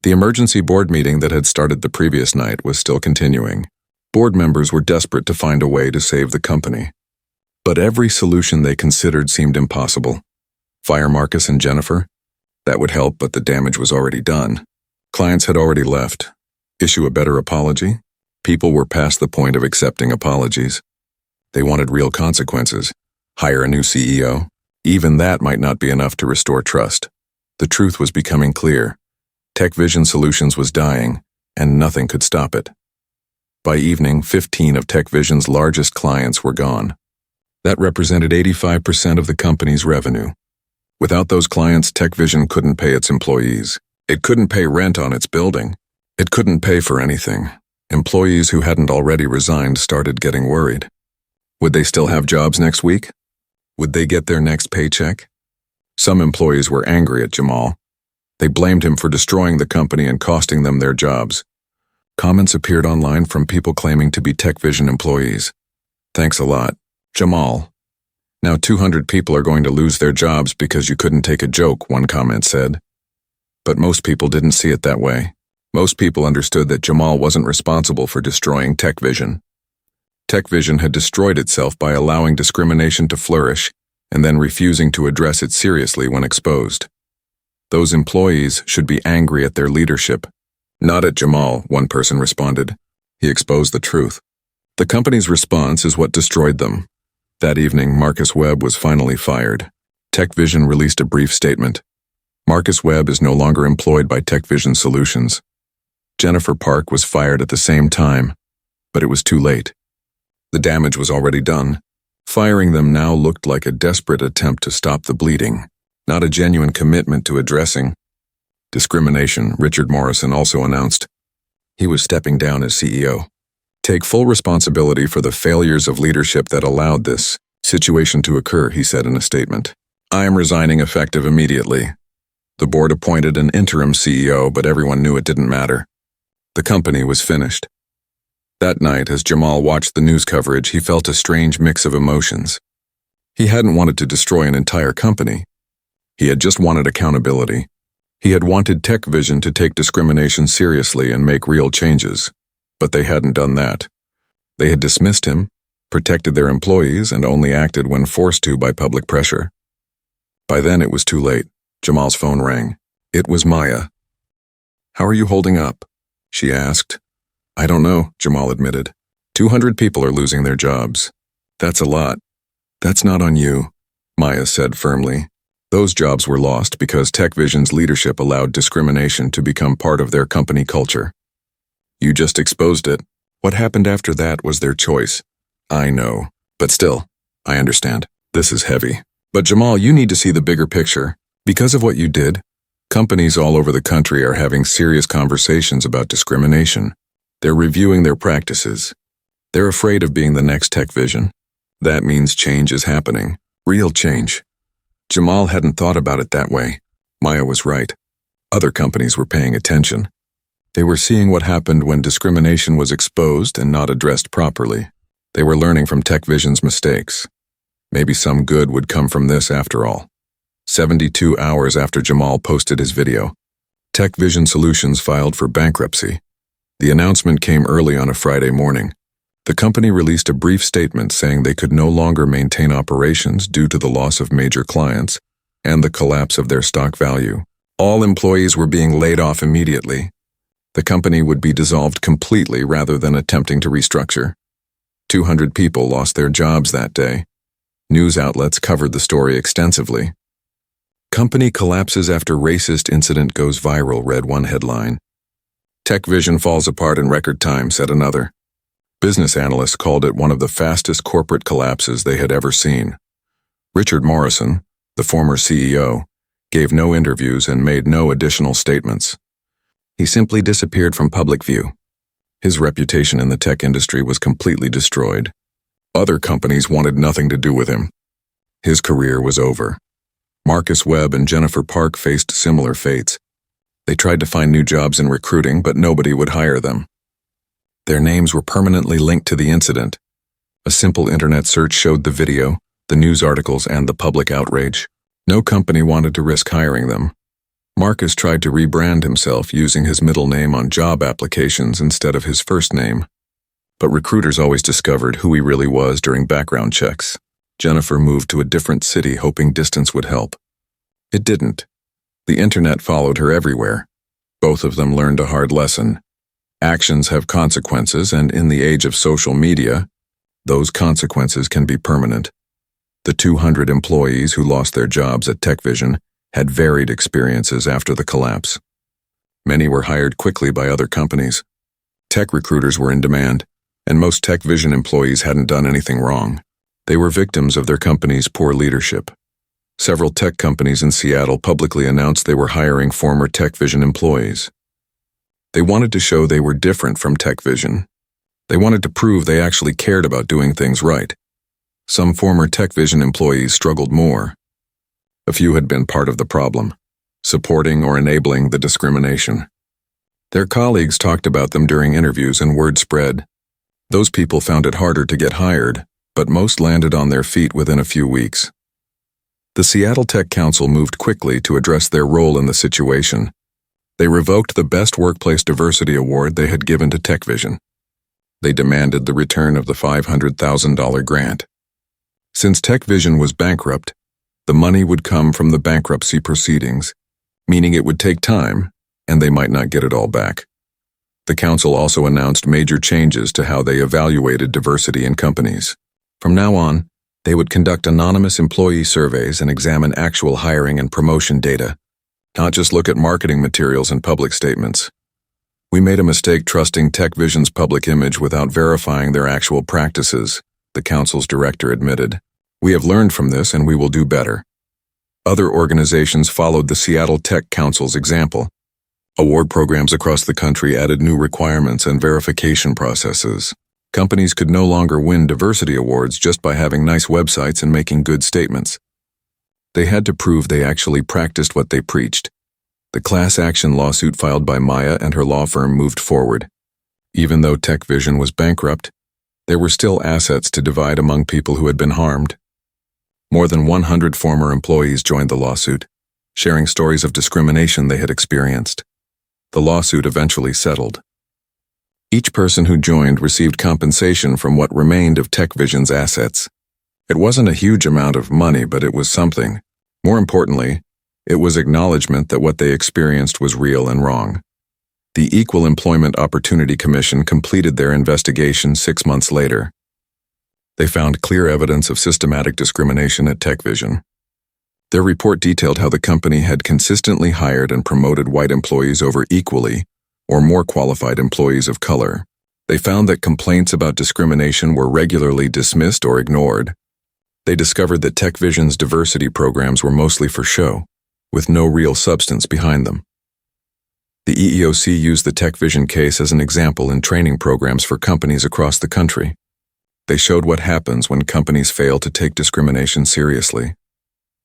the emergency board meeting that had started the previous night was still continuing. Board members were desperate to find a way to save the company. But every solution they considered seemed impossible. Fire Marcus and Jennifer? That would help, but the damage was already done. Clients had already left. Issue a better apology? People were past the point of accepting apologies. They wanted real consequences. Hire a new CEO? Even that might not be enough to restore trust. The truth was becoming clear. TechVision Solutions was dying, and nothing could stop it. By evening, 15 of TechVision's largest clients were gone. That represented 85% of the company's revenue. Without those clients, TechVision couldn't pay its employees. It couldn't pay rent on its building. It couldn't pay for anything. Employees who hadn't already resigned started getting worried. Would they still have jobs next week? Would they get their next paycheck? Some employees were angry at Jamal. They blamed him for destroying the company and costing them their jobs. Comments appeared online from people claiming to be TechVision employees. "Thanks a lot, Jamal. Now 200 people are going to lose their jobs because you couldn't take a joke," one comment said. But most people didn't see it that way. Most people understood that Jamal wasn't responsible for destroying TechVision. TechVision had destroyed itself by allowing discrimination to flourish and then refusing to address it seriously when exposed. Those employees should be angry at their leadership. "Not at Jamal," one person responded. "He exposed the truth." The company's response is what destroyed them. That evening, Marcus Webb was finally fired. TechVision released a brief statement. Marcus Webb is no longer employed by TechVision Solutions. Jennifer Park was fired at the same time, but it was too late. The damage was already done. Firing them now looked like a desperate attempt to stop the bleeding, not a genuine commitment to addressing discrimination. Richard Morrison also announced he was stepping down as CEO. Take full responsibility for the failures of leadership that allowed this situation to occur, he said in a statement. I am resigning effective immediately. The board appointed an interim CEO, but everyone knew it didn't matter. The company was finished. That night, as Jamal watched the news coverage, he felt a strange mix of emotions. He hadn't wanted to destroy an entire company. He had just wanted accountability. He had wanted TechVision to take discrimination seriously and make real changes, but they hadn't done that. They had dismissed him, protected their employees, and only acted when forced to by public pressure. By then it was too late. Jamal's phone rang. It was Maya. How are you holding up? She asked. I don't know, Jamal admitted. 200 people are losing their jobs. That's a lot. That's not on you, Maya said firmly. Those jobs were lost because TechVision's leadership allowed discrimination to become part of their company culture. You just exposed it. What happened after that was their choice. I know, but still, I understand. This is heavy. But Jamal, you need to see the bigger picture. Because of what you did, companies all over the country are having serious conversations about discrimination. They're reviewing their practices. They're afraid of being the next TechVision. That means change is happening. Real change. Jamal hadn't thought about it that way. Maya was right. Other companies were paying attention. They were seeing what happened when discrimination was exposed and not addressed properly. They were learning from TechVision's mistakes. Maybe some good would come from this after all. 72 hours after Jamal posted his video, TechVision Solutions filed for bankruptcy. The announcement came early on a Friday morning. The company released a brief statement saying they could no longer maintain operations due to the loss of major clients and the collapse of their stock value. All employees were being laid off immediately. The company would be dissolved completely rather than attempting to restructure. 200 people lost their jobs that day. News outlets covered the story extensively. Company collapses after racist incident goes viral, read one headline. TechVision falls apart in record time, said another. Business analysts called it one of the fastest corporate collapses they had ever seen. Richard Morrison, the former CEO, gave no interviews and made no additional statements. He simply disappeared from public view. His reputation in the tech industry was completely destroyed. Other companies wanted nothing to do with him. His career was over. Marcus Webb and Jennifer Park faced similar fates. They tried to find new jobs in recruiting, but nobody would hire them. Their names were permanently linked to the incident. A simple internet search showed the video, the news articles, and the public outrage. No company wanted to risk hiring them. Marcus tried to rebrand himself using his middle name on job applications instead of his first name. But recruiters always discovered who he really was during background checks. Jennifer moved to a different city hoping distance would help. It didn't. The internet followed her everywhere. Both of them learned a hard lesson. Actions have consequences, and in the age of social media, those consequences can be permanent. The 200 employees who lost their jobs at TechVision had varied experiences after the collapse. Many were hired quickly by other companies. Tech recruiters were in demand, and most TechVision employees hadn't done anything wrong. They were victims of their company's poor leadership. Several tech companies in Seattle publicly announced they were hiring former TechVision employees. They wanted to show they were different from TechVision. They wanted to prove they actually cared about doing things right. Some former TechVision employees struggled more. A few had been part of the problem, supporting or enabling the discrimination. Their colleagues talked about them during interviews and word spread. Those people found it harder to get hired, but most landed on their feet within a few weeks. The Seattle Tech Council moved quickly to address their role in the situation. They revoked the Best Workplace Diversity Award they had given to TechVision. They demanded the return of the $500,000 grant. Since TechVision was bankrupt, the money would come from the bankruptcy proceedings, meaning it would take time, and they might not get it all back. The council also announced major changes to how they evaluated diversity in companies. From now on, they would conduct anonymous employee surveys and examine actual hiring and promotion data, not just look at marketing materials and public statements. We made a mistake trusting TechVision's public image without verifying their actual practices, the council's director admitted. We have learned from this and we will do better. Other organizations followed the Seattle Tech Council's example. Award programs across the country added new requirements and verification processes. Companies could no longer win diversity awards just by having nice websites and making good statements. They had to prove they actually practiced what they preached. The class action lawsuit filed by Maya and her law firm moved forward. Even though TechVision was bankrupt, there were still assets to divide among people who had been harmed. More than 100 former employees joined the lawsuit, sharing stories of discrimination they had experienced. The lawsuit eventually settled. Each person who joined received compensation from what remained of TechVision's assets. It wasn't a huge amount of money, but it was something. More importantly, it was acknowledgement that what they experienced was real and wrong. The Equal Employment Opportunity Commission completed their investigation 6 months later. They found clear evidence of systematic discrimination at TechVision. Their report detailed how the company had consistently hired and promoted white employees over equally or more qualified employees of color. They found that complaints about discrimination were regularly dismissed or ignored. They discovered that TechVision's diversity programs were mostly for show, with no real substance behind them. The EEOC used the TechVision case as an example in training programs for companies across the country. They showed what happens when companies fail to take discrimination seriously.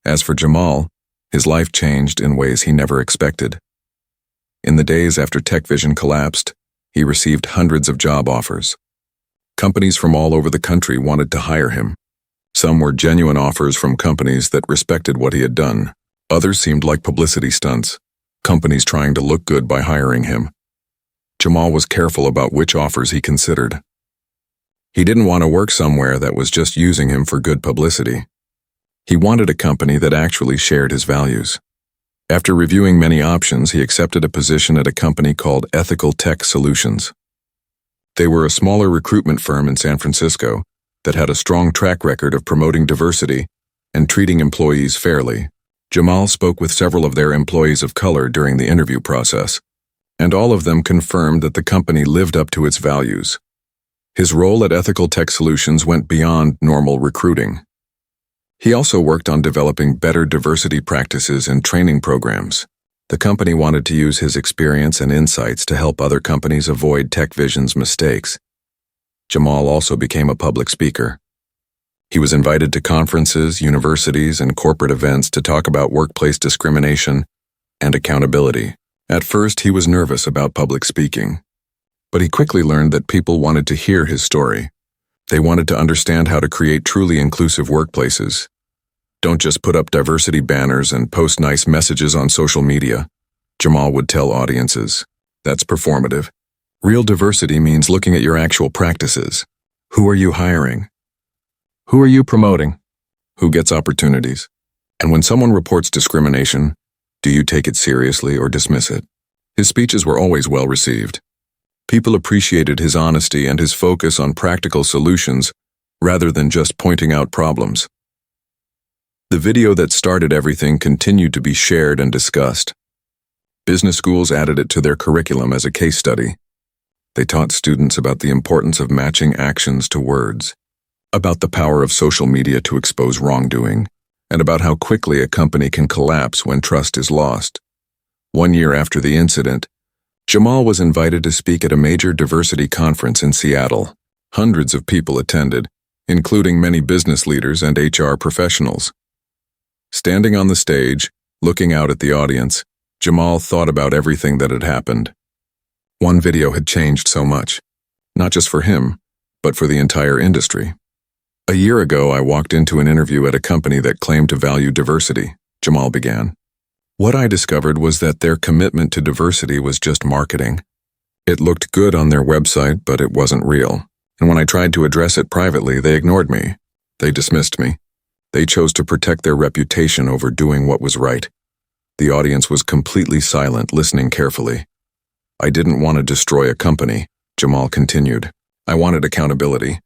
As for Jamal, his life changed in ways he never expected. In the days after TechVision collapsed, he received hundreds of job offers. Companies from all over the country wanted to hire him. Some were genuine offers from companies that respected what he had done. Others seemed like publicity stunts, companies trying to look good by hiring him. Jamal was careful about which offers he considered. He didn't want to work somewhere that was just using him for good publicity. He wanted a company that actually shared his values. After reviewing many options, he accepted a position at a company called Ethical Tech Solutions. They were a smaller recruitment firm in San Francisco that had a strong track record of promoting diversity and treating employees fairly. Jamal spoke with several of their employees of color during the interview process, and all of them confirmed that the company lived up to its values. His role at Ethical Tech Solutions went beyond normal recruiting. He also worked on developing better diversity practices and training programs. The company wanted to use his experience and insights to help other companies avoid TechVision's mistakes. Jamal also became a public speaker. He was invited to conferences, universities, and corporate events to talk about workplace discrimination and accountability. At first, he was nervous about public speaking, but he quickly learned that people wanted to hear his story. They wanted to understand how to create truly inclusive workplaces. Don't just put up diversity banners and post nice messages on social media, Jamal would tell audiences. That's performative. Real diversity means looking at your actual practices. Who are you hiring? Who are you promoting? Who gets opportunities? And when someone reports discrimination, do you take it seriously or dismiss it? His speeches were always well received. People appreciated his honesty and his focus on practical solutions rather than just pointing out problems. The video that started everything continued to be shared and discussed. Business schools added it to their curriculum as a case study. They taught students about the importance of matching actions to words, about the power of social media to expose wrongdoing, and about how quickly a company can collapse when trust is lost. 1 year after the incident, Jamal was invited to speak at a major diversity conference in Seattle. Hundreds of people attended, including many business leaders and HR professionals. Standing on the stage, looking out at the audience, Jamal thought about everything that had happened. One video had changed so much, not just for him, but for the entire industry. A year ago, I walked into an interview at a company that claimed to value diversity, Jamal began. What I discovered was that their commitment to diversity was just marketing. It looked good on their website, but it wasn't real. And when I tried to address it privately, they ignored me. They dismissed me. They chose to protect their reputation over doing what was right. The audience was completely silent, listening carefully. I didn't want to destroy a company, Jamal continued. I wanted accountability.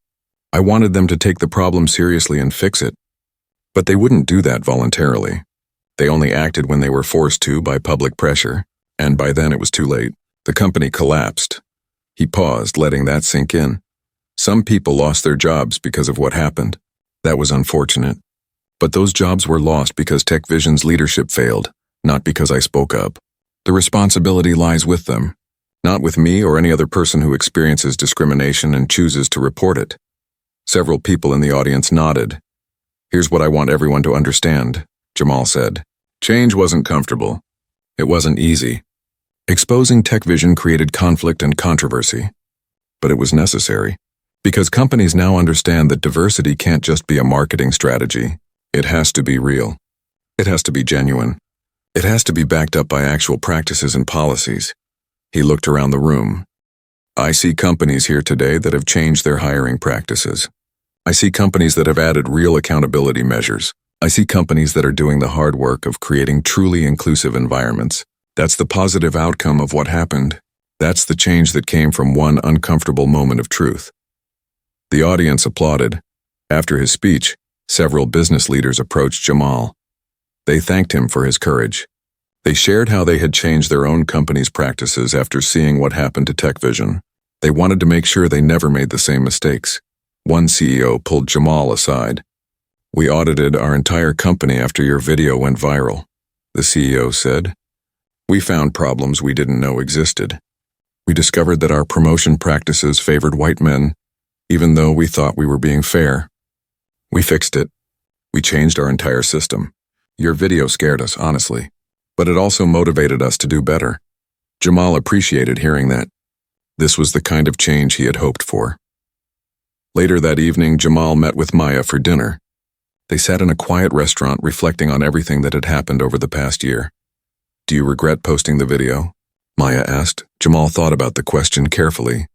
I wanted them to take the problem seriously and fix it. But they wouldn't do that voluntarily. They only acted when they were forced to by public pressure, and by then it was too late. The company collapsed. He paused, letting that sink in. Some people lost their jobs because of what happened. That was unfortunate. But those jobs were lost because TechVision's leadership failed, not because I spoke up. The responsibility lies with them, not with me or any other person who experiences discrimination and chooses to report it. Several people in the audience nodded. Here's what I want everyone to understand, Jamal said. Change wasn't comfortable. It wasn't easy. Exposing TechVision created conflict and controversy. But it was necessary. Because companies now understand that diversity can't just be a marketing strategy. It has to be real. It has to be genuine. It has to be backed up by actual practices and policies. He looked around the room. I see companies here today that have changed their hiring practices. I see companies that have added real accountability measures. I see companies that are doing the hard work of creating truly inclusive environments. That's the positive outcome of what happened. That's the change that came from one uncomfortable moment of truth. The audience applauded. After his speech, several business leaders approached Jamal. They thanked him for his courage. They shared how they had changed their own company's practices after seeing what happened to TechVision. They wanted to make sure they never made the same mistakes. One CEO pulled Jamal aside. We audited our entire company after your video went viral, the CEO said. We found problems we didn't know existed. We discovered that our promotion practices favored white men, even though we thought we were being fair. We fixed it. We changed our entire system. Your video scared us, honestly, but it also motivated us to do better. Jamal appreciated hearing that. This was the kind of change he had hoped for. Later that evening, Jamal met with Maya for dinner. They sat in a quiet restaurant reflecting on everything that had happened over the past year. Do you regret posting the video? Maya asked. Jamal thought about the question carefully.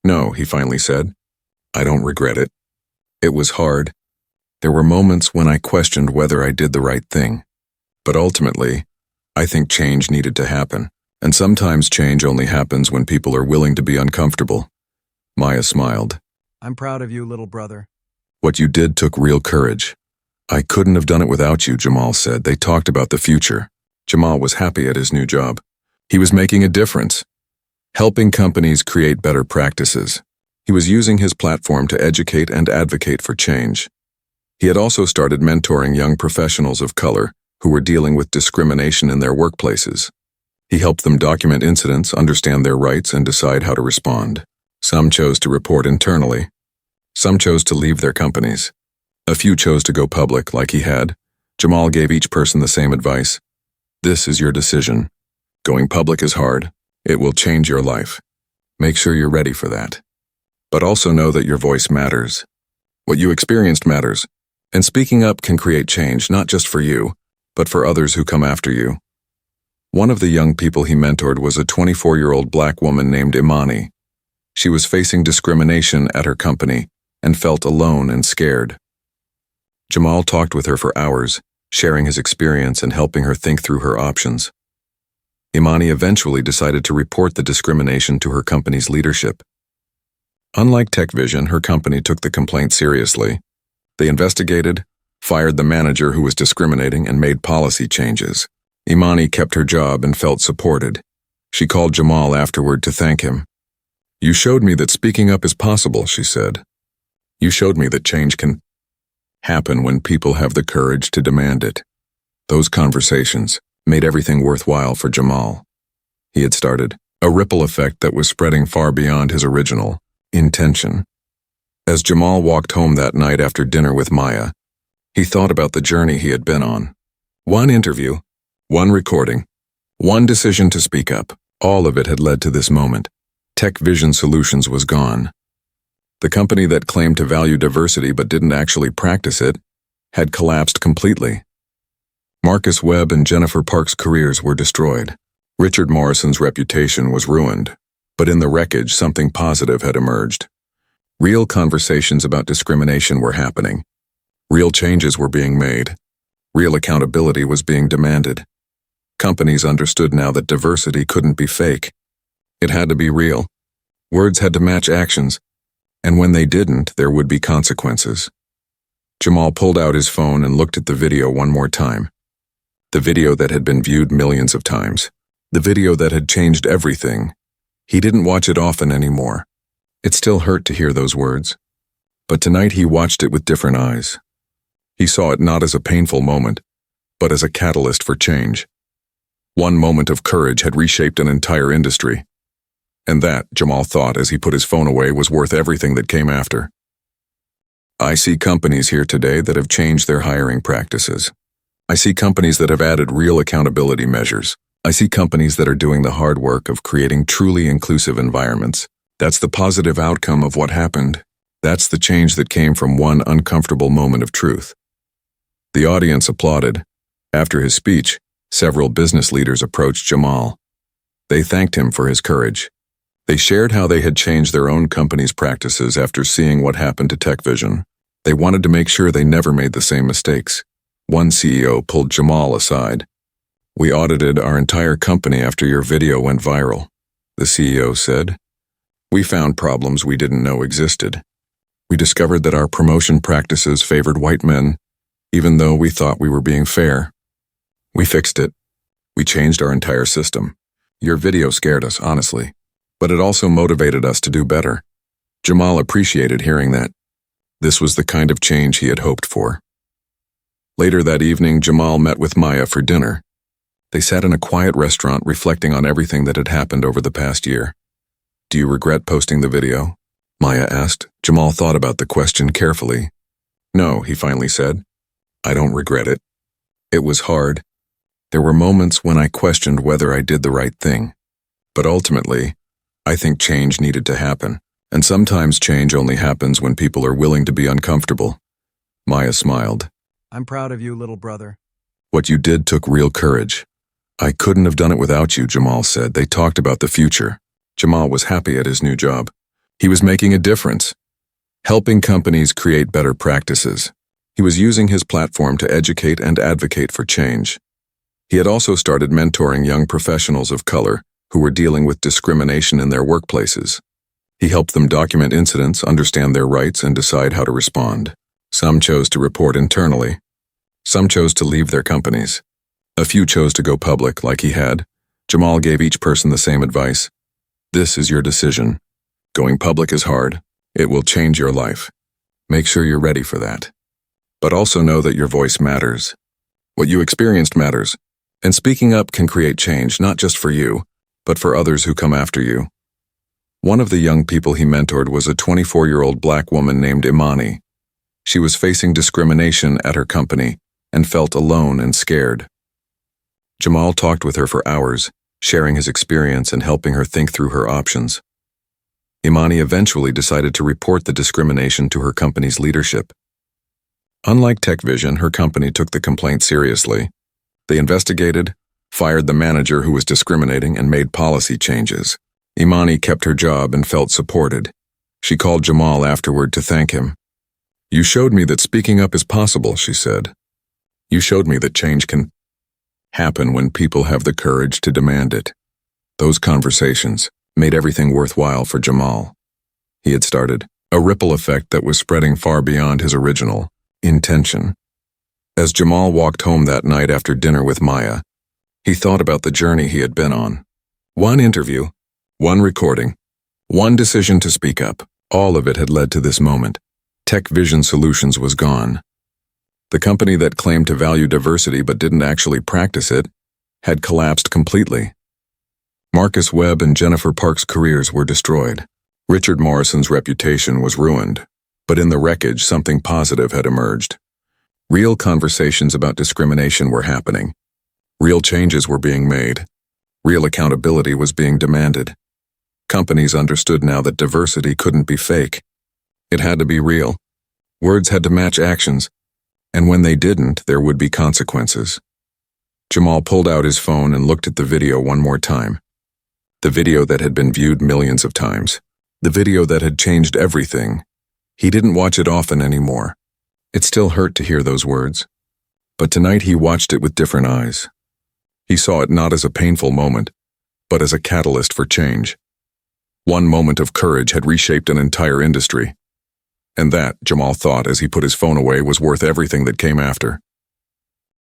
No, he finally said. I don't regret it. It was hard. There were moments when I questioned whether I did the right thing. But ultimately, I think change needed to happen. And sometimes change only happens when people are willing to be uncomfortable. Maya smiled. I'm proud of you, little brother. What you did took real courage. I couldn't have done it without you, Jamal said. They talked about the future. Jamal was happy at his new job. He was making a difference, helping companies create better practices. He was using his platform to educate and advocate for change. He had also started mentoring young professionals of color who were dealing with discrimination in their workplaces. He helped them document incidents, understand their rights, and decide how to respond. Some chose to report internally. Some chose to leave their companies. A few chose to go public like he had. Jamal gave each person the same advice. This is your decision. Going public is hard. It will change your life. Make sure you're ready for that. But also know that your voice matters. What you experienced matters. And speaking up can create change, not just for you, but for others who come after you. One of the young people he mentored was a 24-year-old black woman named Imani. She was facing discrimination at her company and felt alone and scared. Jamal talked with her for hours, sharing his experience and helping her think through her options. Imani eventually decided to report the discrimination to her company's leadership. Unlike TechVision, her company took the complaint seriously. They investigated, fired the manager who was discriminating, and made policy changes. Imani kept her job and felt supported. She called Jamal afterward to thank him. You showed me that speaking up is possible, she said. You showed me that change can happen when people have the courage to demand it. Those conversations made everything worthwhile for Jamal. He had started a ripple effect that was spreading far beyond his original intention. As Jamal walked home that night after dinner with Maya, he thought about the journey he had been on. One interview, one recording, one decision to speak up. All of it had led to this moment. TechVision Solutions was gone. The company that claimed to value diversity but didn't actually practice it had collapsed completely. Marcus Webb and Jennifer Park's careers were destroyed. Richard Morrison's reputation was ruined. But in the wreckage, something positive had emerged. Real conversations about discrimination were happening. Real changes were being made. Real accountability was being demanded. Companies understood now that diversity couldn't be fake. It had to be real. Words had to match actions. And when they didn't, there would be consequences. Jamal pulled out his phone and looked at the video one more time. The video that had been viewed millions of times. The video that had changed everything. He didn't watch it often anymore. It still hurt to hear those words. But tonight he watched it with different eyes. He saw it not as a painful moment, but as a catalyst for change. One moment of courage had reshaped an entire industry. And that, Jamal thought as he put his phone away, was worth everything that came after. I see companies here today that have changed their hiring practices. I see companies that have added real accountability measures. I see companies that are doing the hard work of creating truly inclusive environments. That's the positive outcome of what happened. That's the change that came from one uncomfortable moment of truth. The audience applauded. After his speech, several business leaders approached Jamal. They thanked him for his courage. They shared how they had changed their own company's practices after seeing what happened to TechVision. They wanted to make sure they never made the same mistakes. One CEO pulled Jamal aside. "We audited our entire company after your video went viral," the CEO said. "We found problems we didn't know existed. We discovered that our promotion practices favored white men, even though we thought we were being fair. We fixed it. We changed our entire system. Your video scared us, honestly, but it also motivated us to do better." Jamal appreciated hearing that. This was the kind of change he had hoped for. Later that evening, Jamal met with Maya for dinner. They sat in a quiet restaurant reflecting on everything that had happened over the past year. "Do you regret posting the video?" Maya asked. Jamal thought about the question carefully. "No," he finally said. "I don't regret it. It was hard. There were moments when I questioned whether I did the right thing. But ultimately, I think change needed to happen. And sometimes change only happens when people are willing to be uncomfortable." Maya smiled. I'm proud of you, little brother. "What you did took real courage." "I couldn't have done it without you," Jamal said. They talked about the future. Jamal was happy at his new job. He was making a difference, helping companies create better practices. He was using his platform to educate and advocate for change. He had also started mentoring young professionals of color who were dealing with discrimination in their workplaces. He helped them document incidents, understand their rights, and decide how to respond. Some chose to report internally. Some chose to leave their companies. A few chose to go public, like he had. Jamal gave each person the same advice. "This is your decision. Going public is hard. It will change your life. Make sure you're ready for that. But also know that your voice matters. What you experienced matters. And speaking up can create change, not just for you, but for others who come after you." One of the young people he mentored was a 24-year-old black woman named Imani. She was facing discrimination at her company and felt alone and scared. Jamal talked with her for hours, sharing his experience and helping her think through her options. Imani eventually decided to report the discrimination to her company's leadership. Unlike TechVision, her company took the complaint seriously. They investigated, fired the manager who was discriminating, and made policy changes. Imani kept her job and felt supported. She called Jamal afterward to thank him. "You showed me that speaking up is possible," she said. "You showed me that change can happen when people have the courage to demand it." Those conversations made everything worthwhile for Jamal. He had started a ripple effect that was spreading far beyond his original intention. As Jamal walked home that night after dinner with Maya, he thought about the journey he had been on. One interview, one recording, one decision to speak up. All of it had led to this moment. TechVision Solutions was gone. The company that claimed to value diversity but didn't actually practice it had collapsed completely. Marcus Webb and Jennifer Park's careers were destroyed. Richard Morrison's reputation was ruined. But in the wreckage, something positive had emerged. Real conversations about discrimination were happening. Real changes were being made. Real accountability was being demanded. Companies understood now that diversity couldn't be fake. It had to be real. Words had to match actions, and when they didn't, there would be consequences. Jamal pulled out his phone and looked at the video one more time. The video that had been viewed millions of times. The video that had changed everything. He didn't watch it often anymore. It still hurt to hear those words. But tonight he watched it with different eyes. He saw it not as a painful moment, but as a catalyst for change. One moment of courage had reshaped an entire industry. And that, Jamal thought as he put his phone away, was worth everything that came after.